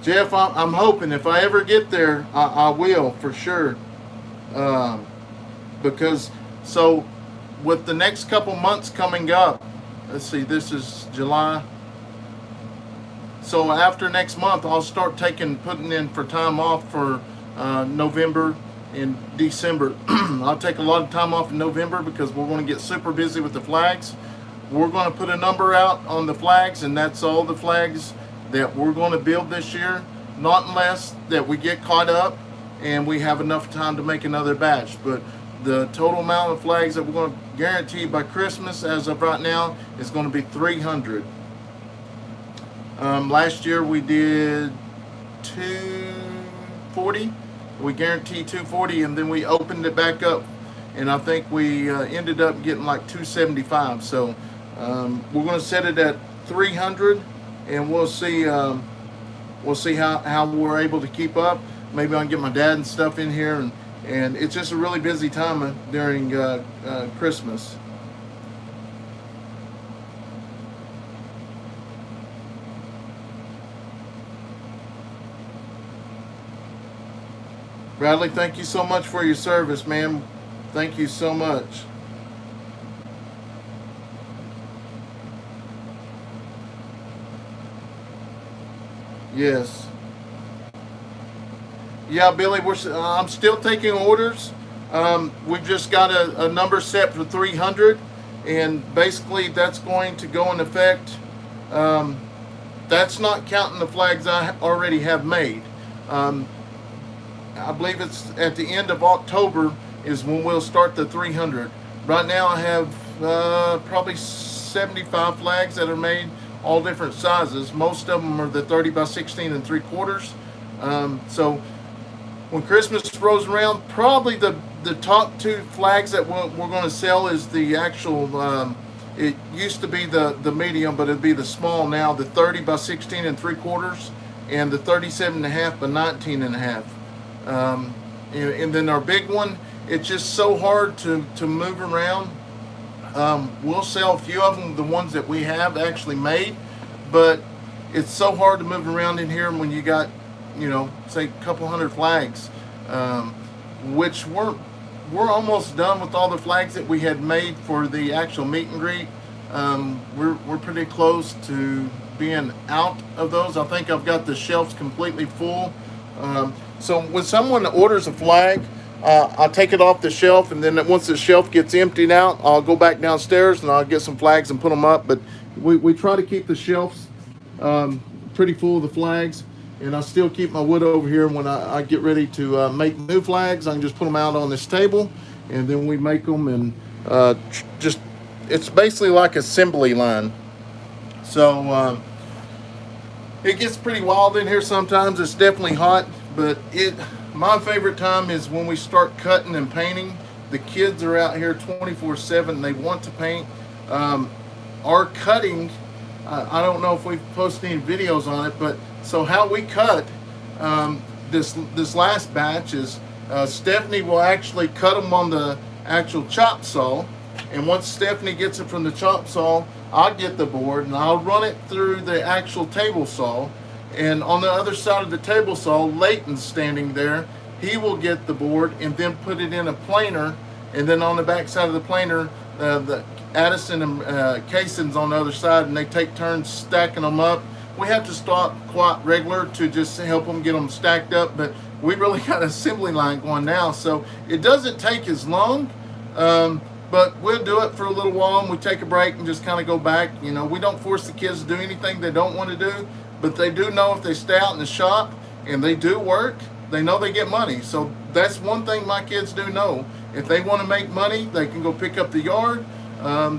Jeff, I'm hoping if I ever get there, I will for sure. Because, so with the next couple months coming up, let's see, this is July. So after next month, I'll start putting in for time off for November and December. I'll take a lot of time off in November because we're going to get super busy with the flags. We're going to put a number out on the flags, and that's all the flags that we're going to build this year, not unless that we get caught up and we have enough time to make another batch. But the total amount of flags that we're going to guarantee by Christmas as of right now is going to be 300. Last year we did 240. We guaranteed 240, and then we opened it back up, and I think we ended up getting like 275. So we're going to set it at 300, and we'll see how we're able to keep up. Maybe I can get my dad and stuff in here, and it's just a really busy time during Christmas. Bradley, thank you so much for your service, man. Thank you so much. Yes. Yeah, Billy, I'm still taking orders. We've just got a number set for 300, and basically that's going to go in effect. That's not counting the flags I already have made. I believe it's at the end of October is when we'll start the 300. Right now I have probably 75 flags that are made, all different sizes. Most of them are the 30 by 16 and 3/4. So when Christmas rolls around, probably the top two flags that we're going to sell is the actual, it used to be the medium, but it'll be the small now, the 30 by 16 and 3/4 and the 37.5 by 19.5. And then our big one, it's just so hard to move around. We'll sell a few of them, the ones that we have actually made, but it's so hard to move around in here when you got, you know, say a couple hundred flags, which we're almost done with all the flags that we had made for the actual meet and greet. We're pretty close to being out of those. I think I've got the shelves completely full. So when someone orders a flag, I'll take it off the shelf, and then once the shelf gets emptied out, I'll go back downstairs and I'll get some flags and put them up. But we try to keep the shelves pretty full of the flags, and I still keep my wood over here. When I get ready to make new flags, I can just put them out on this table, and then we make them, and just it's basically like assembly line. So it gets pretty wild in here sometimes. It's definitely hot, but my favorite time is when we start cutting and painting. The kids are out here 24/7. They want to paint. Our cutting, I don't know if we've posted any videos on it, but so how we cut this last batch is Stephanie will actually cut them on the actual chop saw, and once Stephanie gets it from the chop saw, I'll get the board and I'll run it through the actual table saw, and on the other side of the table saw, Leighton's standing there. He will get the board and then put it in a planer, and then on the back side of the planer, the Addison and Cason's on the other side, and they take turns stacking them up. We have to start quite regular to just help them get them stacked up, but we really got an assembly line going now, so it doesn't take as long. But we'll do it for a little while, and we take a break and just kind of go back. You know, we don't force the kids to do anything they don't want to do, but they do know if they stay out in the shop and they do work, they know they get money. So that's one thing my kids do know. If they want to make money, they can go pick up the yard.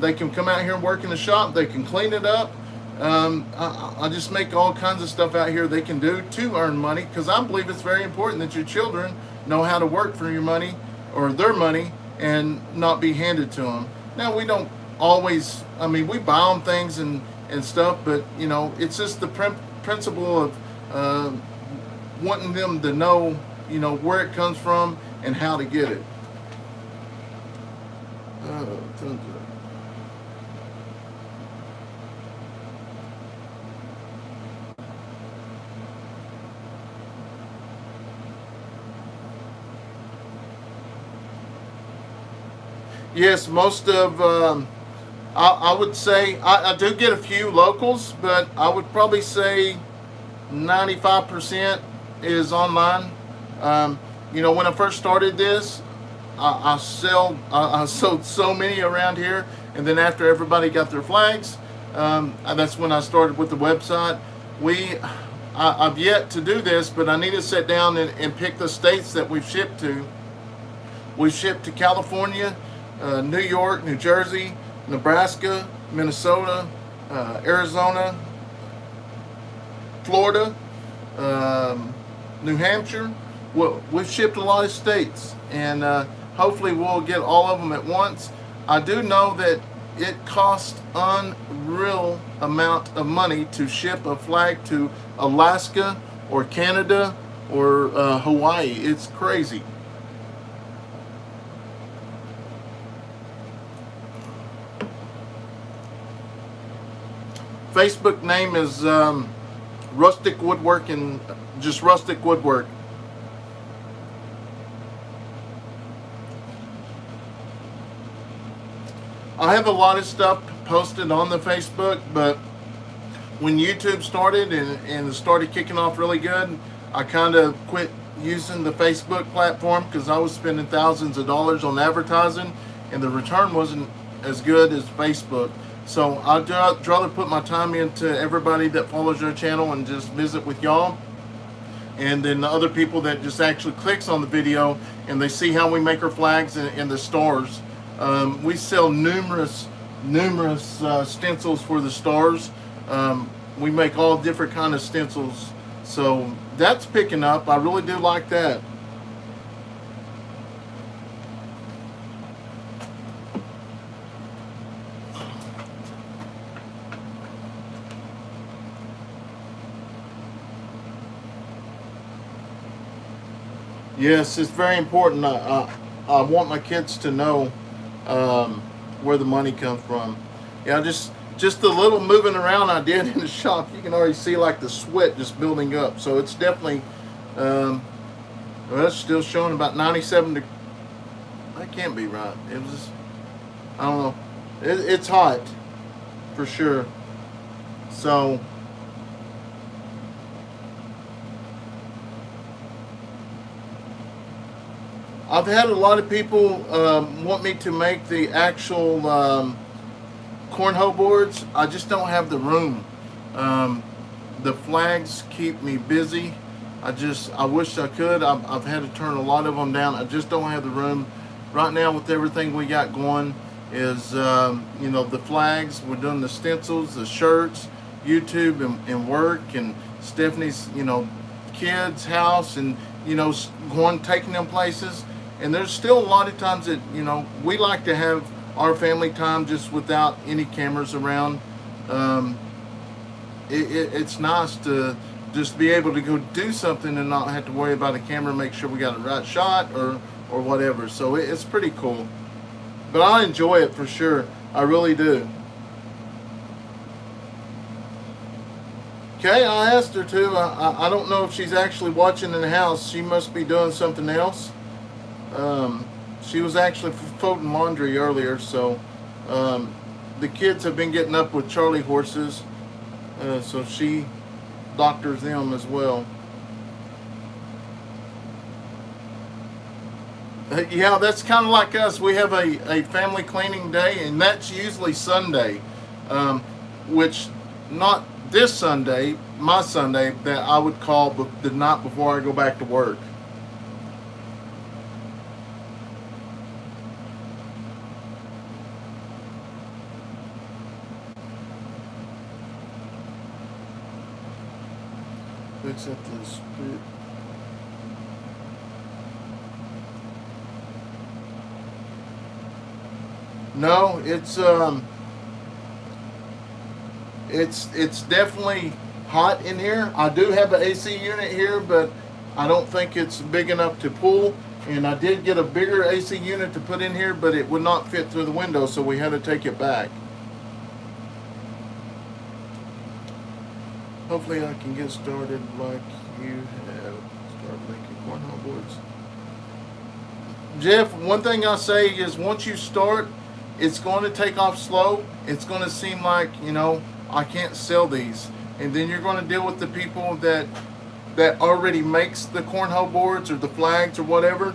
They can come out here and work in the shop. They can clean it up. I just make all kinds of stuff out here they can do to earn money, because I believe it's very important that your children know how to work for your money, or their money, and not be handed to them. Now, we don't always, I mean, we buy them things and stuff, but, you know, it's just the principle of wanting them to know, you know, where it comes from and how to get it. Yes, most of, I would say, I do get a few locals, but I would probably say 95% is online. You know, when I first started this, I sold so many around here, and then after everybody got their flags, that's when I started with the website. I've yet to do this, but I need to sit down and pick the states that we've shipped to. We've shipped to California, New York, New Jersey, Nebraska, Minnesota, Arizona, Florida, New Hampshire. We've shipped a lot of states, and hopefully we'll get all of them at once. I do know that it costs unreal amount of money to ship a flag to Alaska or Canada or Hawaii. It's crazy. Facebook name is Rustic Woodwork, and just Rustic Woodwork. I have a lot of stuff posted on the Facebook, but when YouTube started and it started kicking off really good, I kind of quit using the Facebook platform because I was spending thousands of dollars on advertising, and the return wasn't as good as Facebook. So I'd rather put my time into everybody that follows our channel and just visit with y'all, and then the other people that just actually clicks on the video and they see how we make our flags in the stores. We sell numerous stencils for the stars. We make all different kind of stencils, so that's picking up. I really do like that. Yes, it's very important. I want my kids to know where the money comes from. Yeah, just the little moving around I did in the shop, you can already see like the sweat just building up. So it's definitely, well, it's still showing about 97 degrees. That can't be right. It was, I don't know. It's hot for sure. So I've had a lot of people want me to make the actual cornhole boards. I just don't have the room. The flags keep me busy. I wish I could. I've had to turn a lot of them down. I just don't have the room right now with everything we got going. Is the flags. We're doing the stencils, the shirts, YouTube, and work, and Stephanie's kids' house, and going taking them places. And there's still a lot of times that we like to have our family time just without any cameras around. It's nice to just be able to go do something and not have to worry about a camera, make sure we got the right shot or whatever. So it's pretty cool. But I enjoy it for sure. I really do. Okay, I asked her to. I don't know if she's actually watching in the house. She must be doing something else. She was actually folding laundry earlier, so the kids have been getting up with Charlie horses, so she doctors them as well. Yeah, that's kind of like us. We have a family cleaning day, and that's usually Sunday, which not this Sunday, my Sunday, that I would call the night before I go back to work. Except this. No, it's definitely hot in here. I do have an AC unit here, but I don't think it's big enough to pull. And I did get a bigger AC unit to put in here, but it would not fit through the window, so we had to take it back. Hopefully I can get started like you have. Start making cornhole boards. Jeff, one thing I say is once you start, it's going to take off slow. It's going to seem like, I can't sell these. And then you're going to deal with the people that already makes the cornhole boards or the flags or whatever.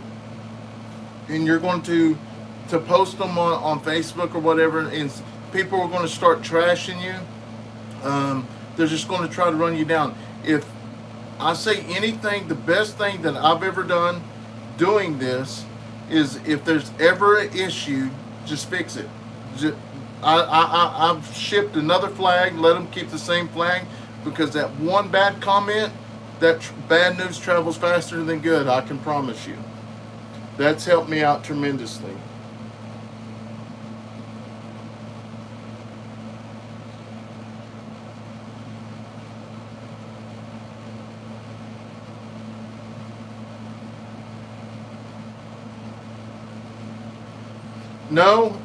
And you're going to post them on Facebook or whatever. And people are going to start trashing you. They're just going to try to run you down. If I say anything, the best thing that I've ever done doing this is if there's ever an issue, just fix it. I've shipped another flag, let them keep the same flag, because that one bad comment, that bad news travels faster than good, I can promise you. That's helped me out tremendously. No,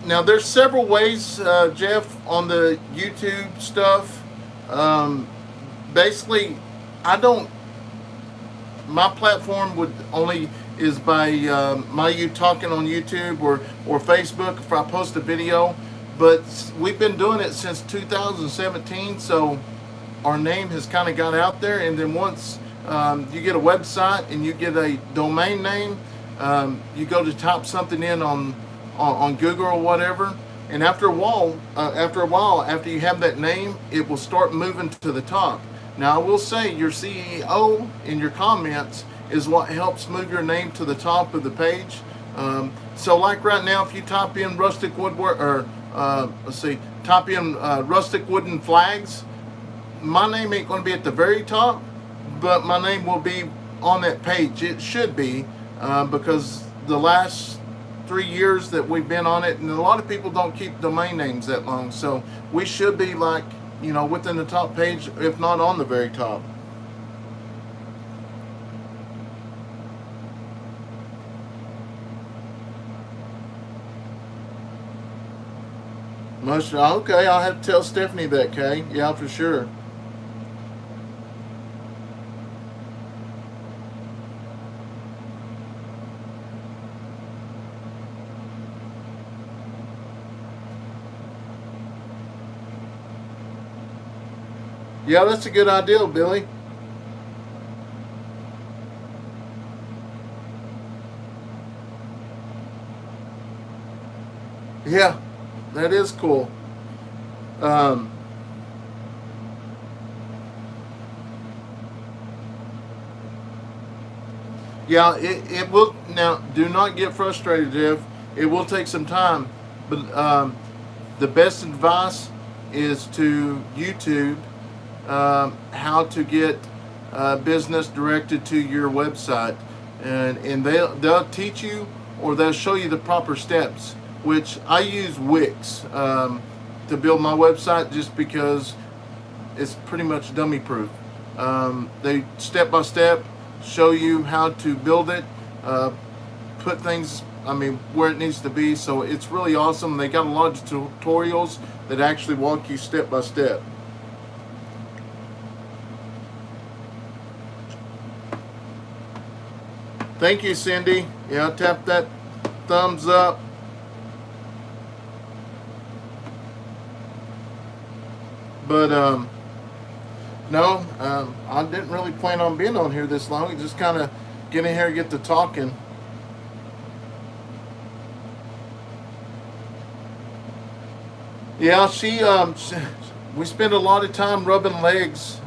now there's several ways, Jeff, on the YouTube stuff. Basically, my platform would only is by you talking on YouTube or Facebook if I post a video. But we've been doing it since 2017, so our name has kind of got out there. And then once you get a website and you get a domain name, you go to type something in on Google or whatever, and after a while, after you have that name, it will start moving to the top. Now, I will say your CEO in your comments is what helps move your name to the top of the page. So, like right now, if you type in rustic woodwork, or type in rustic wooden flags, my name ain't going to be at the very top, but my name will be on that page. It should be, because the last 3 years that we've been on it, and a lot of people don't keep domain names that long, so we should be like, within the top page, if not on the very top. Most okay. I'll have to tell Stephanie that, Kay. Yeah, for sure. Yeah, that's a good idea, Billy. Yeah, that is cool. Um, yeah, it will. Now, do not get frustrated, Jeff. It will take some time, but the best advice is to YouTube how to get business directed to your website, and they'll teach you or they'll show you the proper steps. Which I use Wix to build my website just because it's pretty much dummy proof. They step by step show you how to build it, put things, I mean, where it needs to be. So it's really awesome. They got a lot of tutorials that actually walk you step by step. Thank you, Cindy. Yeah, tap that thumbs up. But no, I didn't really plan on being on here this long. Just kind of get in here and get to talking. Yeah, we spend a lot of time rubbing legs.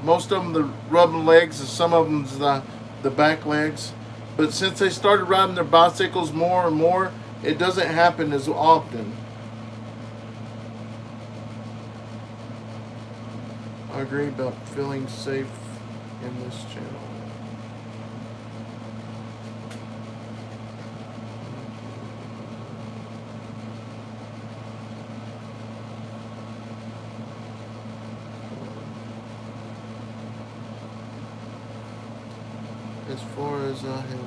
Most of them the rubbing legs, and some of them's the back legs. But since they started riding their bicycles more and more, it doesn't happen as often. I agree about feeling safe in this channel. As far as I have.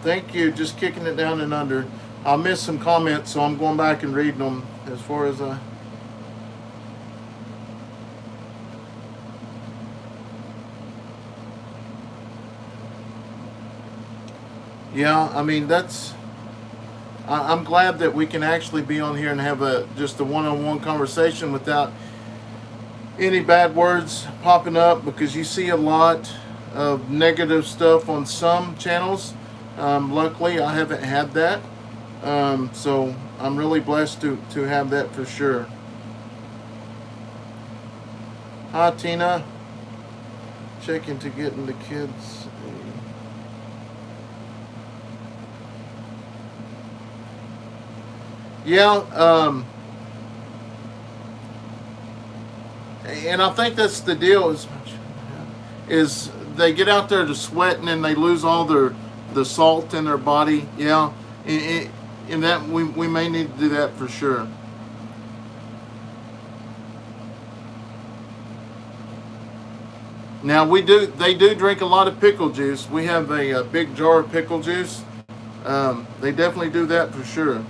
Thank you. Just kicking it down and under. I missed some comments, so I'm going back and reading them as far as I. Yeah, I mean that's. I'm glad that we can actually be on here and have just a one-on-one conversation without any bad words popping up, because you see a lot of negative stuff on some channels. Luckily, I haven't had that, so I'm really blessed to have that for sure. Hi, Tina. Checking to getting the kids. Yeah, and I think that's the deal is they get out there to sweating and they lose all the salt in their body. Yeah, and that we may need to do that for sure. Now they do drink a lot of pickle juice. We have a big jar of pickle juice. They definitely do that for sure.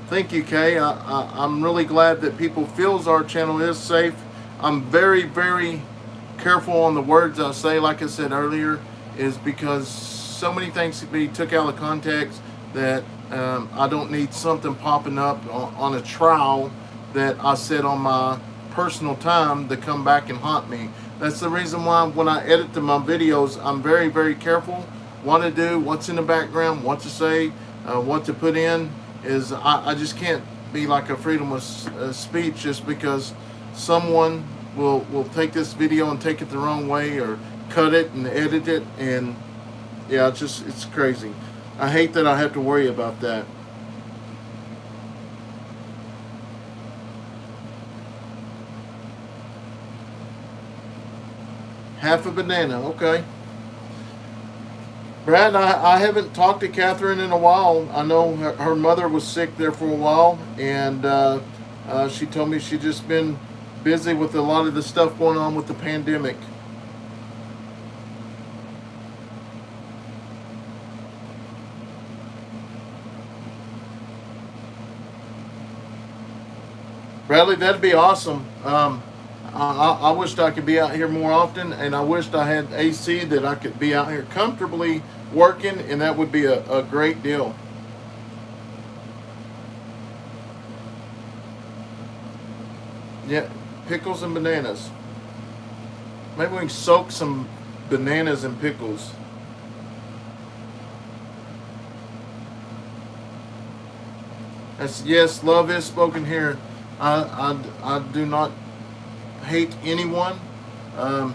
Thank you, Kay. I'm really glad that people feels our channel is safe. I'm very, very careful on the words I say. Like I said earlier, is because so many things can be took out of context that I don't need something popping up on a trial that I said on my personal time to come back and haunt me. That's the reason why when I edit my videos, I'm very, very careful what to do, what's in the background, what to say, what to put in. Is I just can't be like a freedom of speech just because someone will take this video and take it the wrong way or cut it and edit it, and yeah, it's crazy. I hate that I have to worry about that. Half a banana, okay. Brad, I haven't talked to Catherine in a while. I know her mother was sick there for a while, and she told me she's just been busy with a lot of the stuff going on with the pandemic. Bradley, that'd be awesome. I wished I could be out here more often, and I wished I had AC that I could be out here comfortably working, and that would be a great deal. Yeah, pickles and bananas. Maybe we can soak some bananas in pickles. That's, yes, love is spoken here. I do not hate anyone.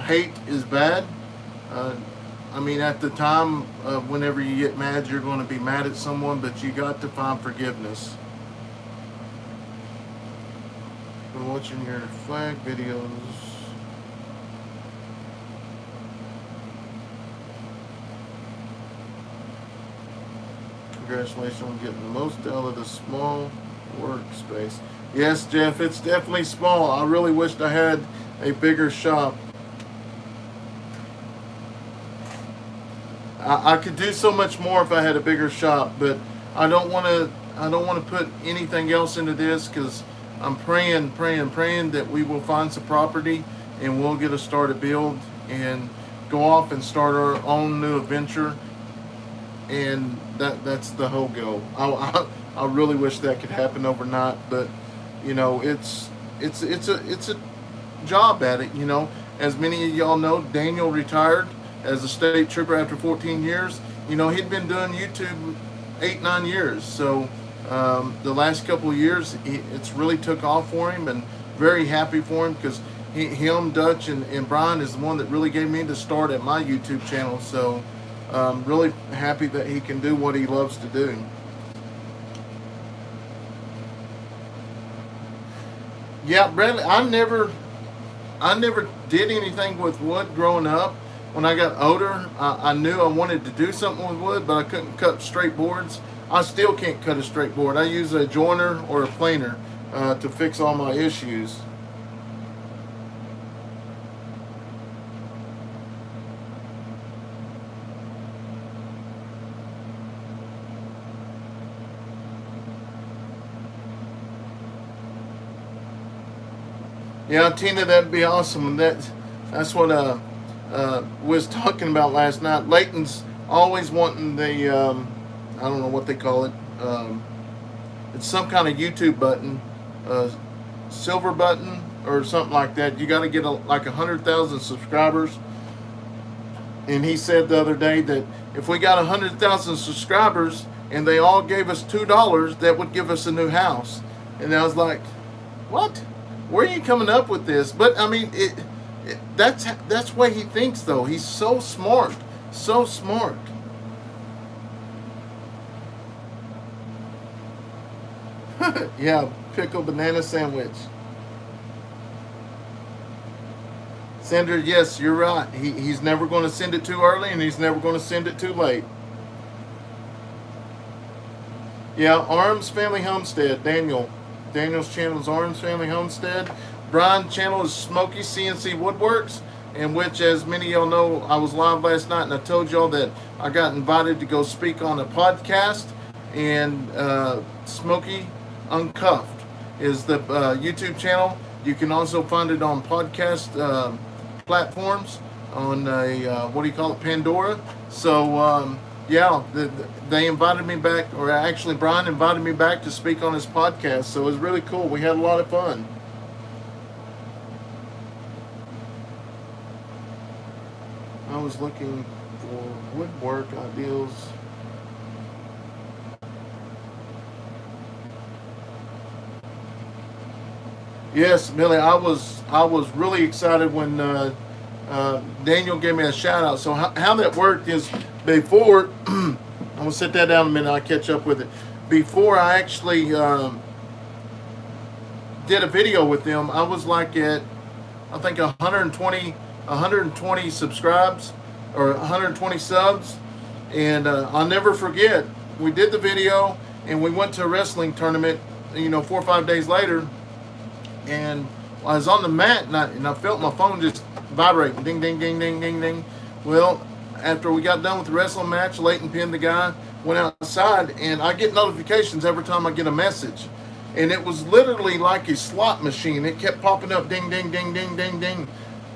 Hate is bad. Uh, I mean, at the time, whenever you get mad, you're going to be mad at someone, but you got to find forgiveness. Been watching your flag videos. Congratulations on getting the most out of the small workspace. Yes, Jeff, it's definitely small. I really wished I had a bigger shop. I could do so much more if I had a bigger shop, but I don't want to. I don't want to put anything else into this because I'm praying that we will find some property and we'll get a start a build and go off and start our own new adventure. And that's the whole goal. I really wish that could happen overnight, but you know it's a job at it. You know, as many of y'all know, Daniel retired as a state trooper after 14 years. You know, he'd been doing YouTube 8-9 years, so the last couple of years it's really took off for him, and very happy for him because him, Dutch, and Brian is the one that really gave me the start at my YouTube channel. So really happy that he can do what he loves to do. Yeah, Bradley, I never did anything with wood growing up. When I got older, I knew I wanted to do something with wood, but I couldn't cut straight boards. I still can't cut a straight board. I use a joiner or a planer to fix all my issues. Yeah, Tina, that'd be awesome. And that's what was talking about last night. Leighton's always wanting the I don't know what they call it. It's some kind of YouTube button, silver button or something like that. You got to get like 100,000 subscribers. And he said the other day that if we got 100,000 subscribers and they all gave us $2, that would give us a new house. And I was like, what? Where are you coming up with this? But I mean, that's why he thinks, though. He's so smart, so smart. Yeah, pickle banana sandwich. Sandra, yes, you're right. He's never going to send it too early, and he's never going to send it too late. Yeah, Arms Family Homestead, Daniel. Daniel's channel is Arms Family Homestead. Brian's channel is Smoky CNC Woodworks, in which, as many of y'all know, I was live last night and I told y'all that I got invited to go speak on a podcast. And Smoky Uncuffed is the YouTube channel. You can also find it on podcast platforms on what do you call it, Pandora. So yeah, they invited me back, or actually Brian invited me back to speak on his podcast. So it was really cool. We had a lot of fun. I was looking for woodwork ideals. Yes, Billy, I was really excited when Daniel gave me a shout out. So how that worked is before I'm gonna sit that down a minute. I'll catch up with it. Before I actually did a video with them, I was like at I think 120 subscribes or 120 subs, And I'll never forget, we did the video and we went to a wrestling tournament, 4 or 5 days later. And I was on the mat and I felt my phone just vibrating, ding, ding, ding, ding, ding, ding. Well, after we got done with the wrestling match, Leighton pinned the guy, went outside, and I get notifications every time I get a message. And it was literally like a slot machine. It kept popping up, ding, ding, ding, ding, ding, ding.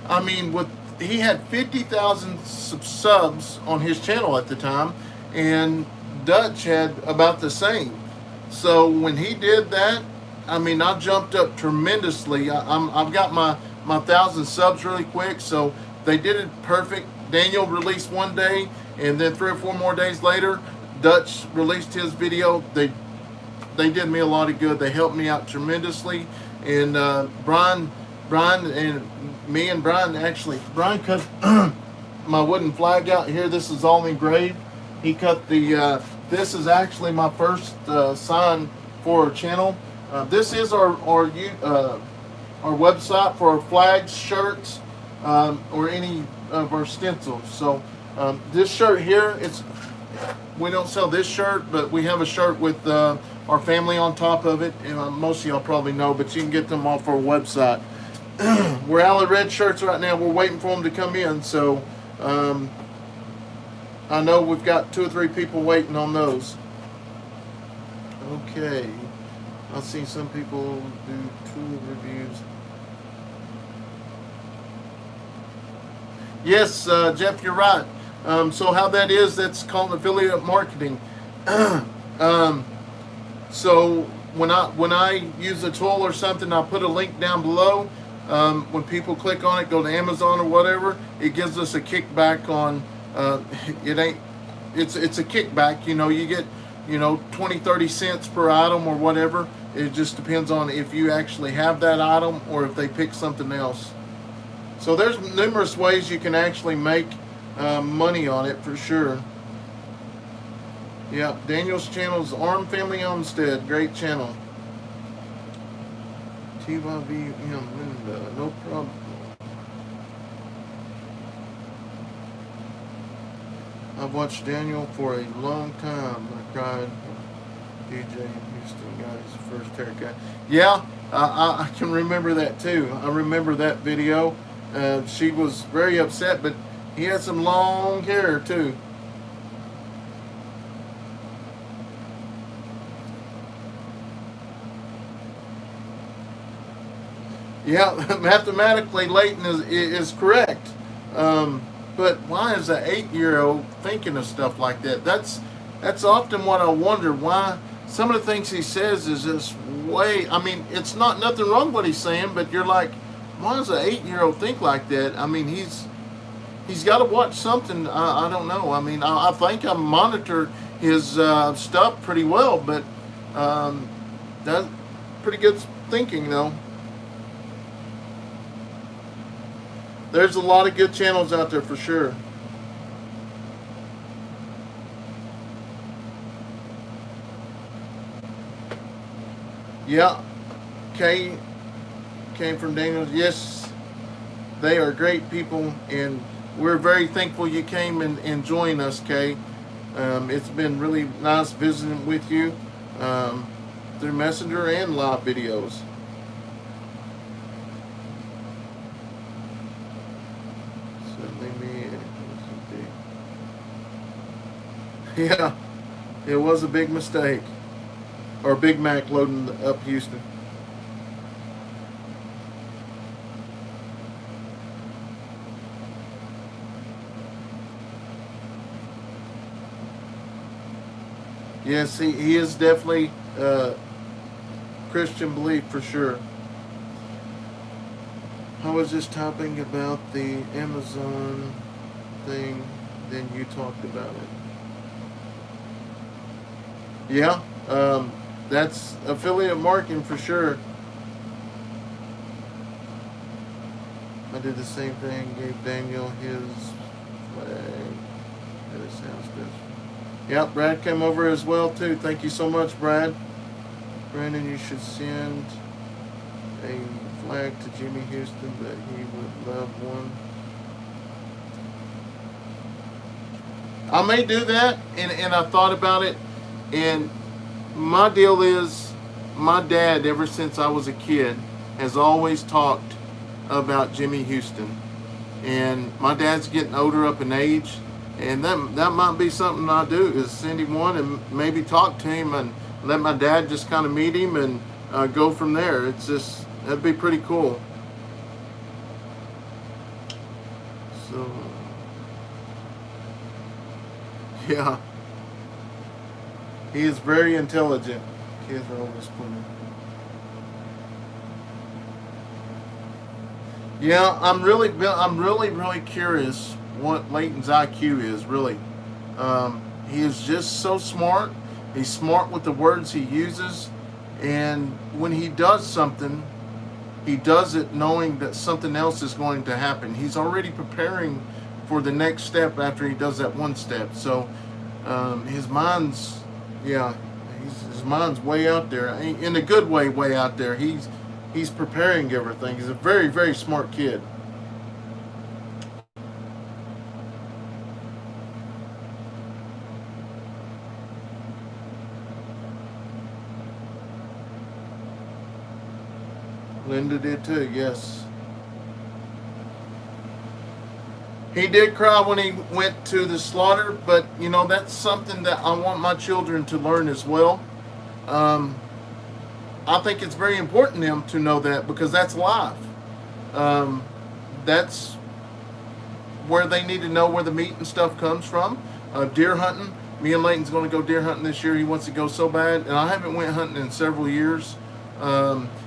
I mean, he had 50,000 subs on his channel at the time, and Dutch had about the same. So when he did that, I mean, I jumped up tremendously. I've got my 1,000 subs really quick, so they did it perfect. Daniel released one day, and then 3 or 4 more days later, Dutch released his video. They did me a lot of good. They helped me out tremendously. And Brian and me and Brian cut my wooden flag out here. This is all engraved. He cut the, this is actually my first sign for our channel. This is our website for our flags, shirts, or any of our stencils. So this shirt here, we don't sell this shirt, but we have a shirt with our family on top of it, and most of y'all probably know, but you can get them off our website. We're out of red shirts right now. We're waiting for them to come in, so I know we've got 2 or 3 people waiting on those. Okay, I've seen some people do tool reviews. Yes, Jeff, you're right. So how that is, that's called affiliate marketing. So when I use a tool or something, I'll put a link down below. When people click on it, go to Amazon or whatever, it gives us a kickback on. It's a kickback. You get 20-30 cents per item or whatever. It just depends on if you actually have that item or if they pick something else. So there's numerous ways you can actually make money on it for sure. Yeah, Daniel's channel is Arm Family Homestead. Great channel. TYV, no problem. I've watched Daniel for a long time. I cried. DJ Houston got his first haircut. Yeah, I can remember that too. I remember that video. She was very upset, but he had some long hair too. Yeah, mathematically, Leighton is correct. But why is an 8-year-old thinking of stuff like that? That's often what I wonder. Why some of the things he says is just way. I mean, it's not nothing wrong what he's saying, but you're like, why does an 8-year-old think like that? I mean, he's got to watch something. I don't know. I mean, I think I monitor his stuff pretty well, but that's pretty good thinking though. There's a lot of good channels out there for sure. Yeah, Kay came from Daniels. Yes, they are great people, and we're very thankful you came and joined us, Kay. It's been really nice visiting with you through Messenger and live videos. Yeah, it was a big mistake. Or Big Mac loading up Houston. Yes, he is definitely Christian belief for sure. I was just talking about the Amazon thing, then you talked about it. Yeah, that's affiliate marketing for sure. I did the same thing, gave Daniel his flag at his house. Yep, Brad came over as well too. Thank you so much, Brad. Brandon, you should send a flag to Jimmy Houston that he would love one. I may do that, and I thought about it, and my deal is, my dad, ever since I was a kid, has always talked about Jimmy Houston, and my dad's getting older up in age, and that might be something I do, is send him one and maybe talk to him and let my dad just kind of meet him and go from there. It's just, that'd be pretty cool. So yeah, he is very intelligent. Kids are always playing. Yeah, I'm really curious what Leighton's IQ is. Really, he is just so smart. He's smart with the words he uses, and when he does something, he does it knowing that something else is going to happen. He's already preparing for the next step after he does that one step. So his mind's, yeah, his mind's way out there in a good way out there. He's preparing everything. He's a very, very smart kid. Linda did too, yes. He did cry when he went to the slaughter, but that's something that I want my children to learn as well. Um, I think it's very important to them to know that, because that's life. Um, that's where they need to know where the meat and stuff comes from. Deer hunting. Me and Leighton's going to go deer hunting this year. He wants to go so bad, and I haven't went hunting in several years.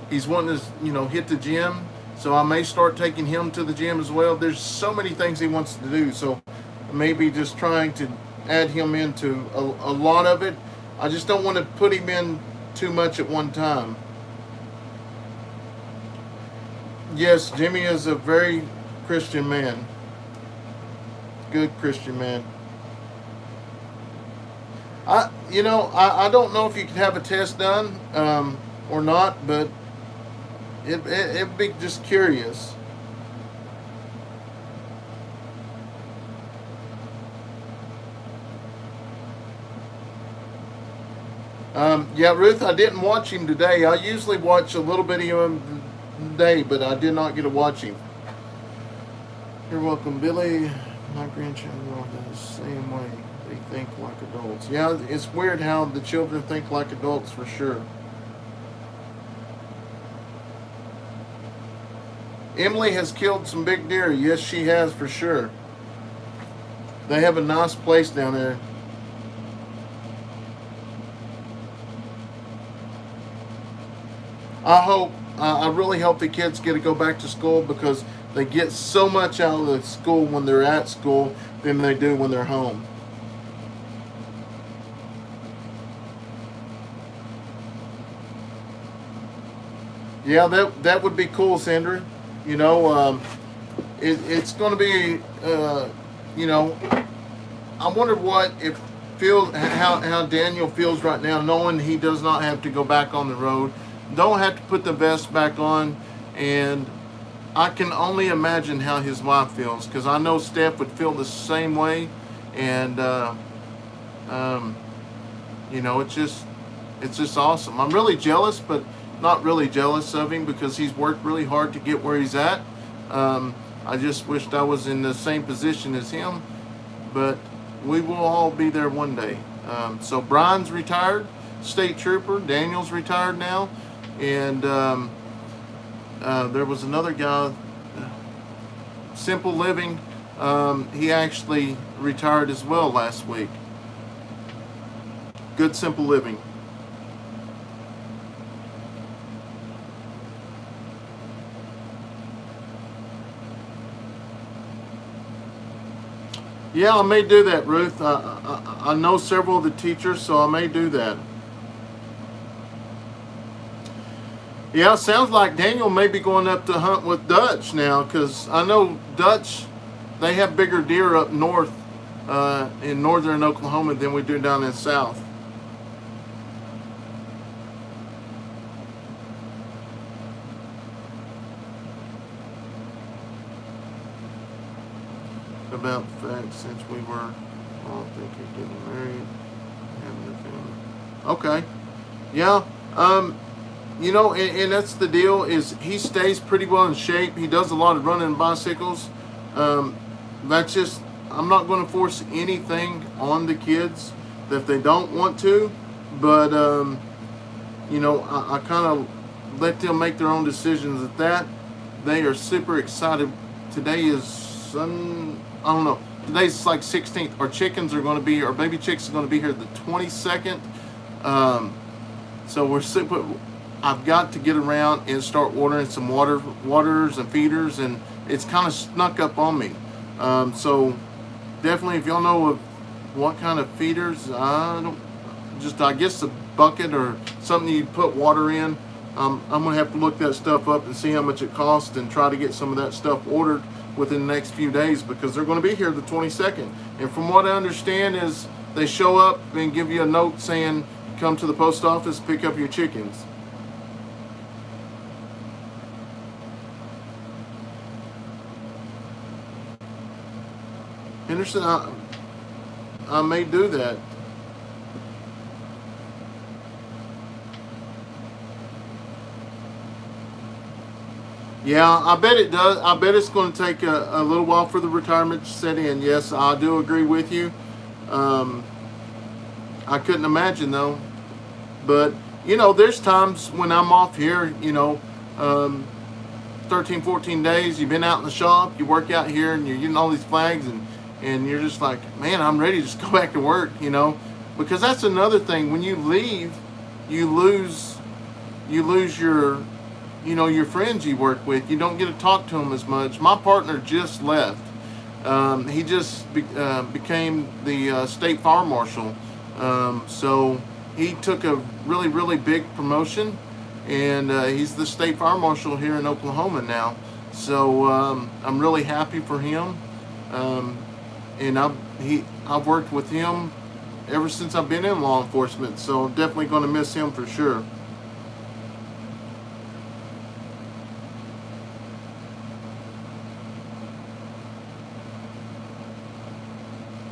He's wanting to, hit the gym, so I may start taking him to the gym as well. There's so many things he wants to do, so maybe just trying to add him into a lot of it. I just don't want to put him in too much at one time. Yes, Jimmy is a very Christian man. Good Christian man. I don't know if you could have a test done or not, but it'd be just curious. Yeah, Ruth, I didn't watch him today. I usually watch a little bit of him today, but I did not get to watch him. You're welcome, Billy. My grandchildren are the same way. They think like adults. Yeah, it's weird how the children think like adults, for sure. Emily has killed some big deer. Yes, she has, for sure. They have a nice place down there. I really hope the kids get to go back to school, because they get so much out of the school when they're at school than they do when they're home. Yeah, that would be cool, Sandra. You know, it's going to be, you know, I wonder what if feels how Daniel feels right now, knowing he does not have to go back on the road, don't have to put the vest back on, and I can only imagine how his wife feels, because I know Steph would feel the same way, and um, you know, it's just awesome. I'm really jealous, but not really jealous of him, because he's worked really hard to get where he's at. I just wished I was in the same position as him, but we will all be there one day. So Brian's retired, state trooper. Daniel's retired now, and there was another guy, Simple Living. He actually retired as well last week. Good Simple Living. Yeah, I may do that, Ruth. I know several of the teachers, so I may do that. Yeah, sounds like Daniel may be going up to hunt with Dutch now, because I know Dutch, they have bigger deer up north in northern Oklahoma than we do down in south. About the fact, since we were don't think you're getting married. Having a family. Okay. Yeah. You know, and that's the deal. Is he stays pretty well in shape. He does a lot of running bicycles. Um, that's just, I'm not going to force anything on the kids that they don't want to, but you know, I kind of let them make their own decisions. At that, they are super excited. Today is I don't know. Today's like 16th. Our chickens are going to be, our baby chicks are going to be here the 22nd. So we're super. I've got to get around and start ordering some waters and feeders, and it's kind of snuck up on me. So definitely, if y'all know of what kind of feeders, I guess a bucket or something you put water in. I'm gonna have to look that stuff up and see how much it costs and try to get some of that stuff ordered within the next few days, because they're going to be here the 22nd. And from what I understand is they show up and give you a note saying, come to the post office, pick up your chickens. Henderson, I may do that. Yeah, I bet it does. I bet it's going to take a little while for the retirement to set in. Yes, I do agree with you. I couldn't imagine though. But, you know, there's times when I'm off here, you know, 13, 14 days, you've been out in the shop, you work out here and you're getting all these flags, and you're just like, man, I'm ready to just go back to work, you know. Because that's another thing. When you leave, you lose your, you know, your friends you work with. You don't get to talk to them as much. My partner just left. He just became the state fire marshal. So he took a really, really big promotion, and he's the state fire marshal here in Oklahoma now. So I'm really happy for him. And I've worked with him ever since I've been in law enforcement. So I'm definitely going to miss him for sure.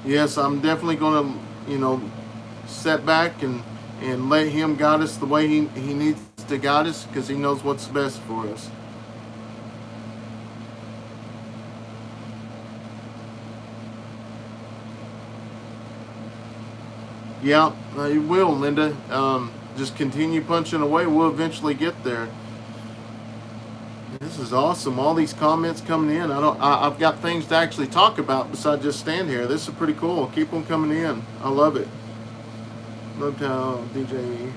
Yes, I'm definitely going to, you know, set back and let him guide us the way he needs to guide us, because he knows what's best for us. Yeah, you will, Linda. Just continue punching away. We'll eventually get there. This is awesome. All these comments coming in. I've got things to actually talk about besides just stand here. This is pretty cool. Keep them coming in. I love it. Motown DJ.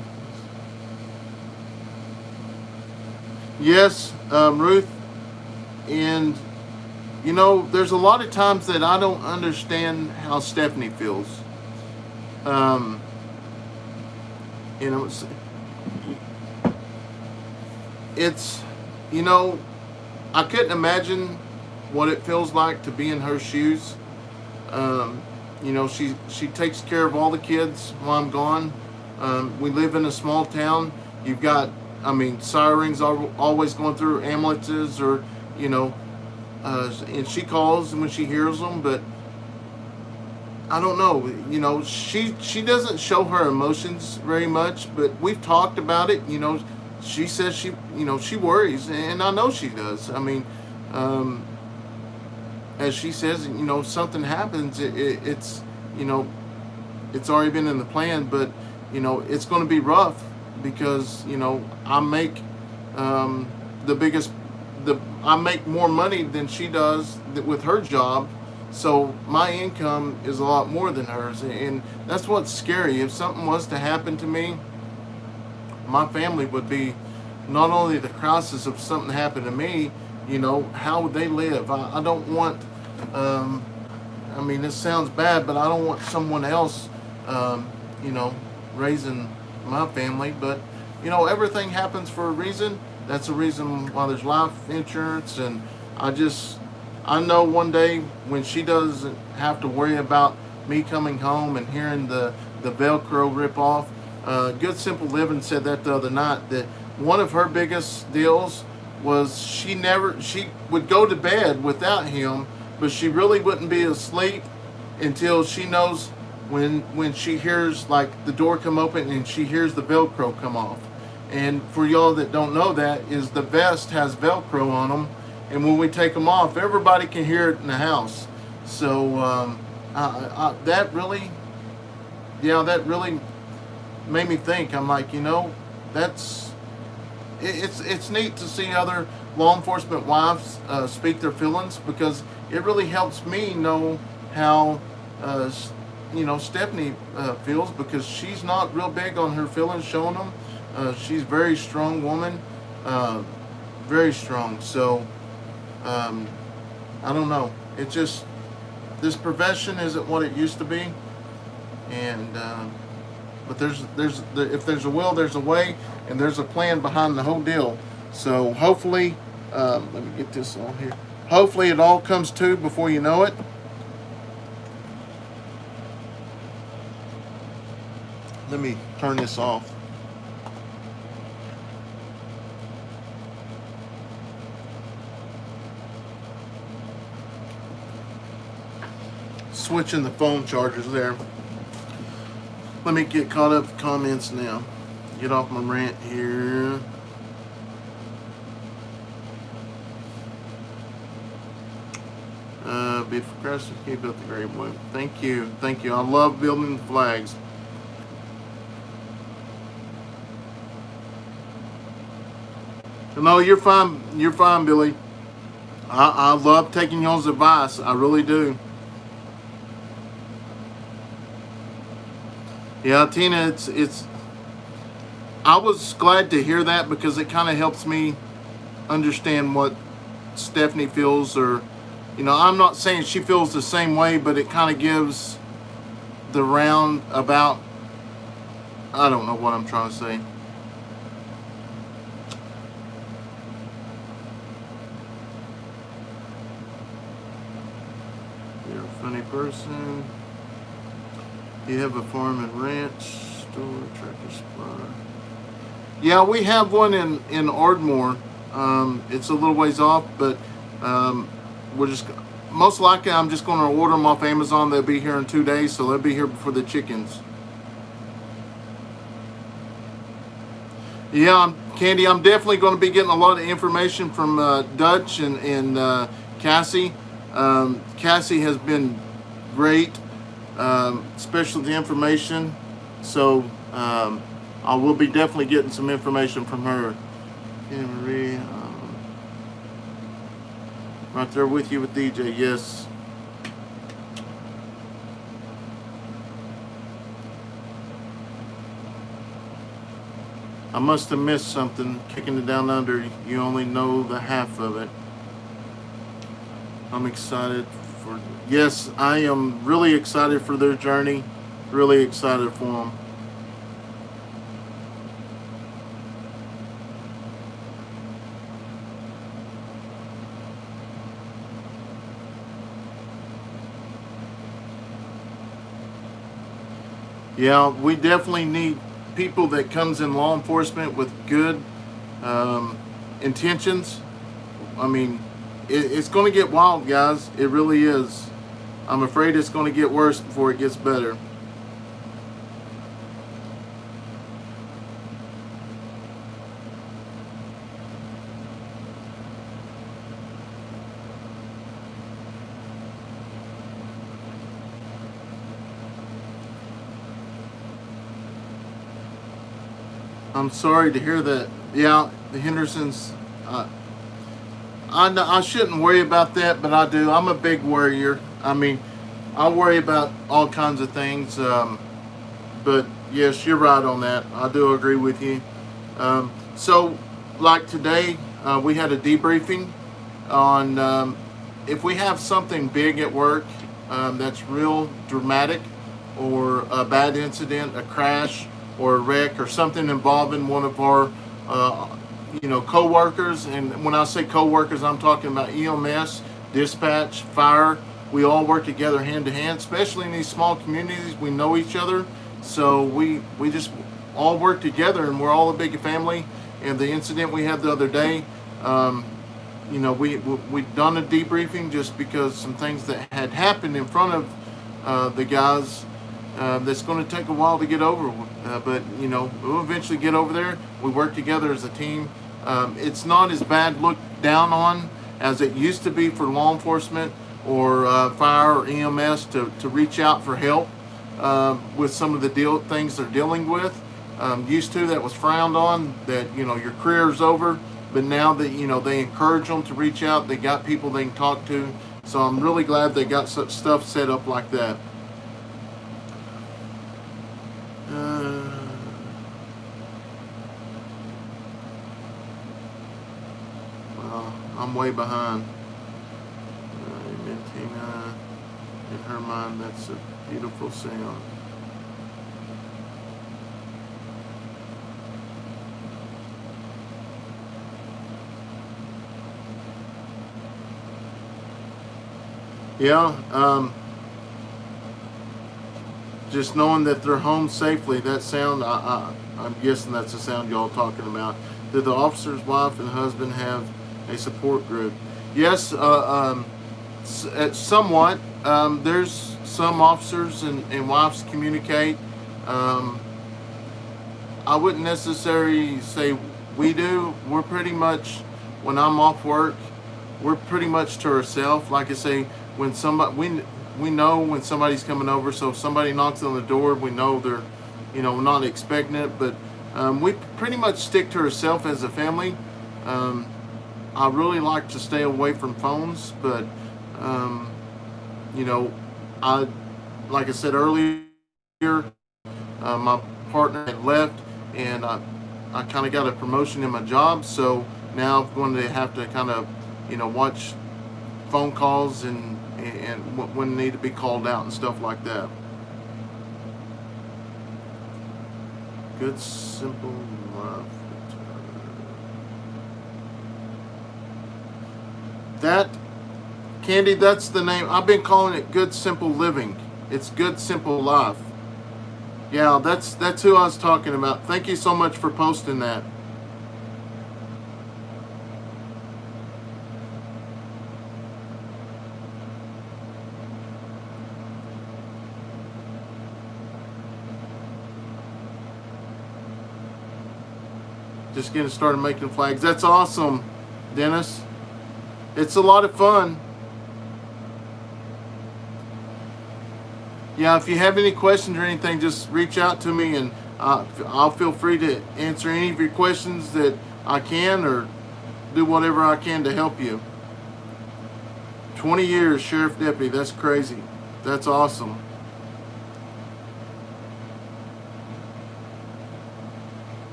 Yes, Ruth. And you know, there's a lot of times that I don't understand how Stephanie feels. You know, it's, you know, I couldn't imagine what it feels like to be in her shoes. You know, she takes care of all the kids while I'm gone. We live in a small town. You've got, I mean, sirens are always going through, ambulances, or, you know, and she calls when she hears them, but I don't know, you know, she doesn't show her emotions very much, but we've talked about it. You know, she says she, you know, she worries, and I know she does. I mean, as she says, you know, something happens, it's, you know, it's already been in the plan, but, you know, it's going to be rough, because, you know, I make I make more money than she does with her job. So my income is a lot more than hers, and that's what's scary. If something was to happen to me, my family would be, not only the crisis of something happened to me, you know, how would they live? I don't want, I mean, this sounds bad, but I don't want someone else, you know, raising my family. But, you know, everything happens for a reason. That's the reason why there's life insurance, and I know one day when she doesn't have to worry about me coming home and hearing the Velcro rip off. Good Simple Living said that the other night, that one of her biggest deals was she would go to bed without him, but she really wouldn't be asleep until she knows when she hears like the door come open and she hears the Velcro come off. And for y'all that don't know, that is the vest has Velcro on them, and when we take them off, everybody can hear it in the house. So that really, yeah, that really made me think. I'm like, that's it's neat to see other law enforcement wives speak their feelings, because it really helps me know how Stephanie feels, because she's not real big on her feelings, showing them. She's a very strong woman, very strong. So I don't know. It just, this profession isn't what it used to be, and but if there's a will, there's a way, and there's a plan behind the whole deal. So hopefully, let me get this on here. Hopefully, it all comes to before you know it. Let me turn this off. Switching the phone chargers there. Let me get caught up with comments now. Get off my rant here. Be progressive, keep up the great work. Thank you. Thank you. I love building the flags. No, you're fine. You're fine, Billy. I love taking y'all's advice. I really do. Yeah, Tina, it's. I was glad to hear that, because it kind of helps me understand what Stephanie feels, or, I'm not saying she feels the same way, but it kind of gives the round about. I don't know what I'm trying to say. You're a funny person. You have a farm and ranch, store, tractor supply. Yeah, we have one in Ardmore. It's a little ways off, but we're just, most likely I'm just going to order them off Amazon. They'll be here in 2 days, so they'll be here before the chickens. Yeah, Candy, I'm definitely going to be getting a lot of information from Dutch and Cassie. Cassie has been great, especially the information. So I will be definitely getting some information from her. Yeah, Marie, right there with you with DJ. Yes. I must have missed something. Kicking it down under. You only know the half of it. I'm excited for. Yes, I am really excited for their journey. Really excited for them. Yeah, we definitely need people that comes in law enforcement with good intentions. I mean, it's going to get wild, guys. It really is. I'm afraid it's going to get worse before it gets better. I'm sorry to hear that. Yeah, the Hendersons. I shouldn't worry about that, but I do. I'm a big worrier. I mean, I worry about all kinds of things. But yes, you're right on that. I do agree with you. So, like today, we had a debriefing on if we have something big at work that's real dramatic, or a bad incident, a crash, or a wreck, or something involving one of our co-workers. And when I say co-workers, I'm talking about EMS, dispatch, fire. We all work together hand to hand, especially in these small communities. We know each other, so we just all work together, and we're all a big family. And the incident we had the other day, we've done a debriefing just because some things that had happened in front of the guys. That's going to take a while to get over, but we'll eventually get over there. We work together as a team. It's not as bad looked down on as it used to be for law enforcement or fire or EMS to reach out for help with some of the things they're dealing with. Used to, that was frowned on, that your career's over. But now that they encourage them to reach out, they got people they can talk to. So I'm really glad they got such stuff set up like that. Well, I'm way behind. Tina, in her mind, that's a beautiful sound. Yeah, just knowing that they're home safely, that sound, I'm guessing that's the sound y'all talking about. Did the officer's wife and husband have a support group? Yes, somewhat. There's some officers and wives communicate. I wouldn't necessarily say we do. We're pretty much, when I'm off work, we're pretty much to ourselves. Like I say, when somebody, we know when somebody's coming over. So if somebody knocks on the door, we know they're, we're not expecting it. But we pretty much stick to ourselves as a family. I really like to stay away from phones, but I, like I said earlier, my partner had left, and I kind of got a promotion in my job, so now I'm going to have to kind of, watch phone calls and when need to be called out and stuff like that. Good simple life. That, Candy, that's the name. I've been calling it Good Simple Living. It's Good Simple Life. Yeah, that's who I was talking about. Thank you so much for posting that. Just getting started making flags. That's awesome, Dennis. It's a lot of fun. Yeah, if you have any questions or anything, just reach out to me, and I'll feel free to answer any of your questions that I can, or do whatever I can to help you. 20 years sheriff deputy. That's crazy. That's awesome.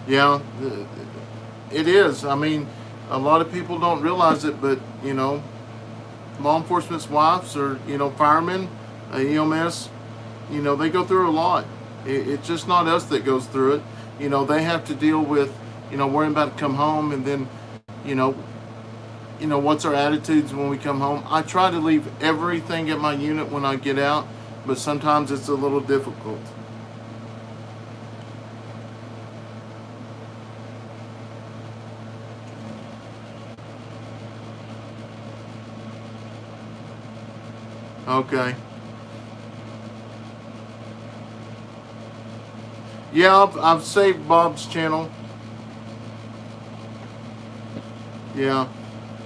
Yeah, it is. I mean, a lot of people don't realize it, but law enforcement's wives, or firemen, EMS, they go through a lot. It's just not us that goes through it. They have to deal with worrying about to come home, and then what's our attitudes when we come home. I try to leave everything at my unit when I get out, but sometimes it's a little difficult. Okay. Yeah, I've saved Bob's channel. Yeah.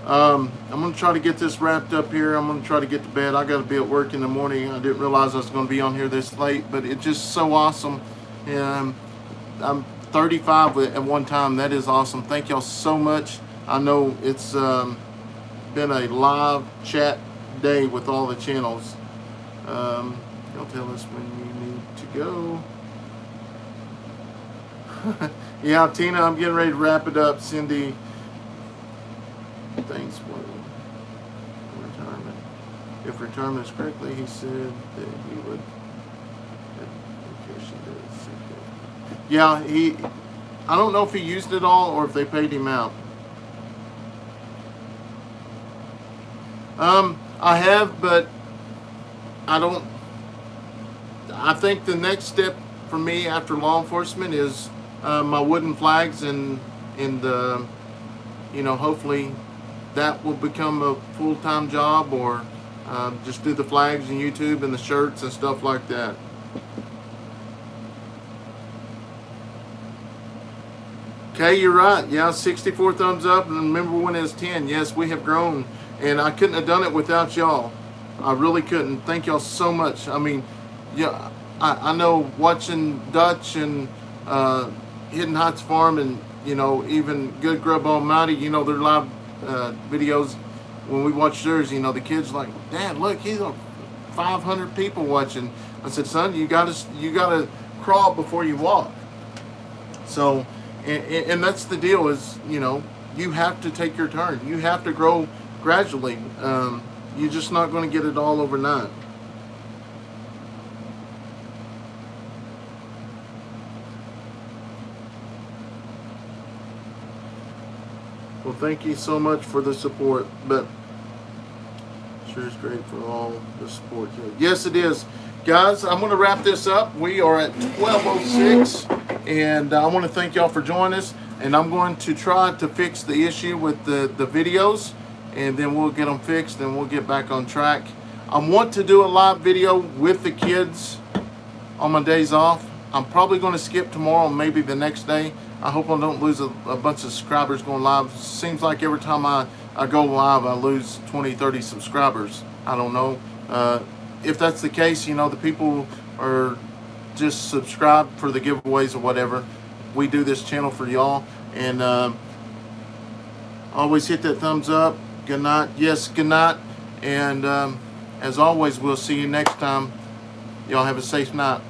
I'm going to try to get this wrapped up here. I'm going to try to get to bed. I got to be at work in the morning. I didn't realize I was going to be on here this late, but it's just so awesome. I'm 35 at one time. That is awesome. Thank y'all so much. I know it's been a live chat day with all the channels. Y'all tell us when you need to go. Yeah, Tina, I'm getting ready to wrap it up. Cindy, thanks for retirement. If retirement is correctly, he said that he would. Yeah, I don't know if he used it all or if they paid him out. I have, but I don't. I think the next step for me after law enforcement is my wooden flags, and hopefully that will become a full-time job, or just do the flags and YouTube and the shirts and stuff like that. Okay, you're right. Yeah, 64 thumbs up. And remember when it was 10. Yes, we have grown. And I couldn't have done it without y'all. I really couldn't. Thank y'all so much. I mean, yeah, I know watching Dutch and Hidden Heights Farm and, even Good Grub Almighty, their live videos, when we watch theirs, the kids like, Dad, look, he's 500 people watching. I said, son, you gotta crawl before you walk. So, and that's the deal is, you have to take your turn. You have to grow gradually. You're just not going to get it all overnight. Well, thank you so much for the support, but sure is great for all the support. Yes, it is. Guys, I'm going to wrap this up. We are at 12:06, and I want to thank y'all for joining us, and I'm going to try to fix the issue with the videos, and then we'll get them fixed, and we'll get back on track. I want to do a live video with the kids on my days off. I'm probably going to skip tomorrow, maybe the next day. I hope I don't lose a bunch of subscribers going live. Seems like every time I go live, I lose 20, 30 subscribers. I don't know. If that's the case, the people are just subscribed for the giveaways or whatever. We do this channel for y'all. And always hit that thumbs up. Good night. Yes, good night. And as always, we'll see you next time. Y'all have a safe night.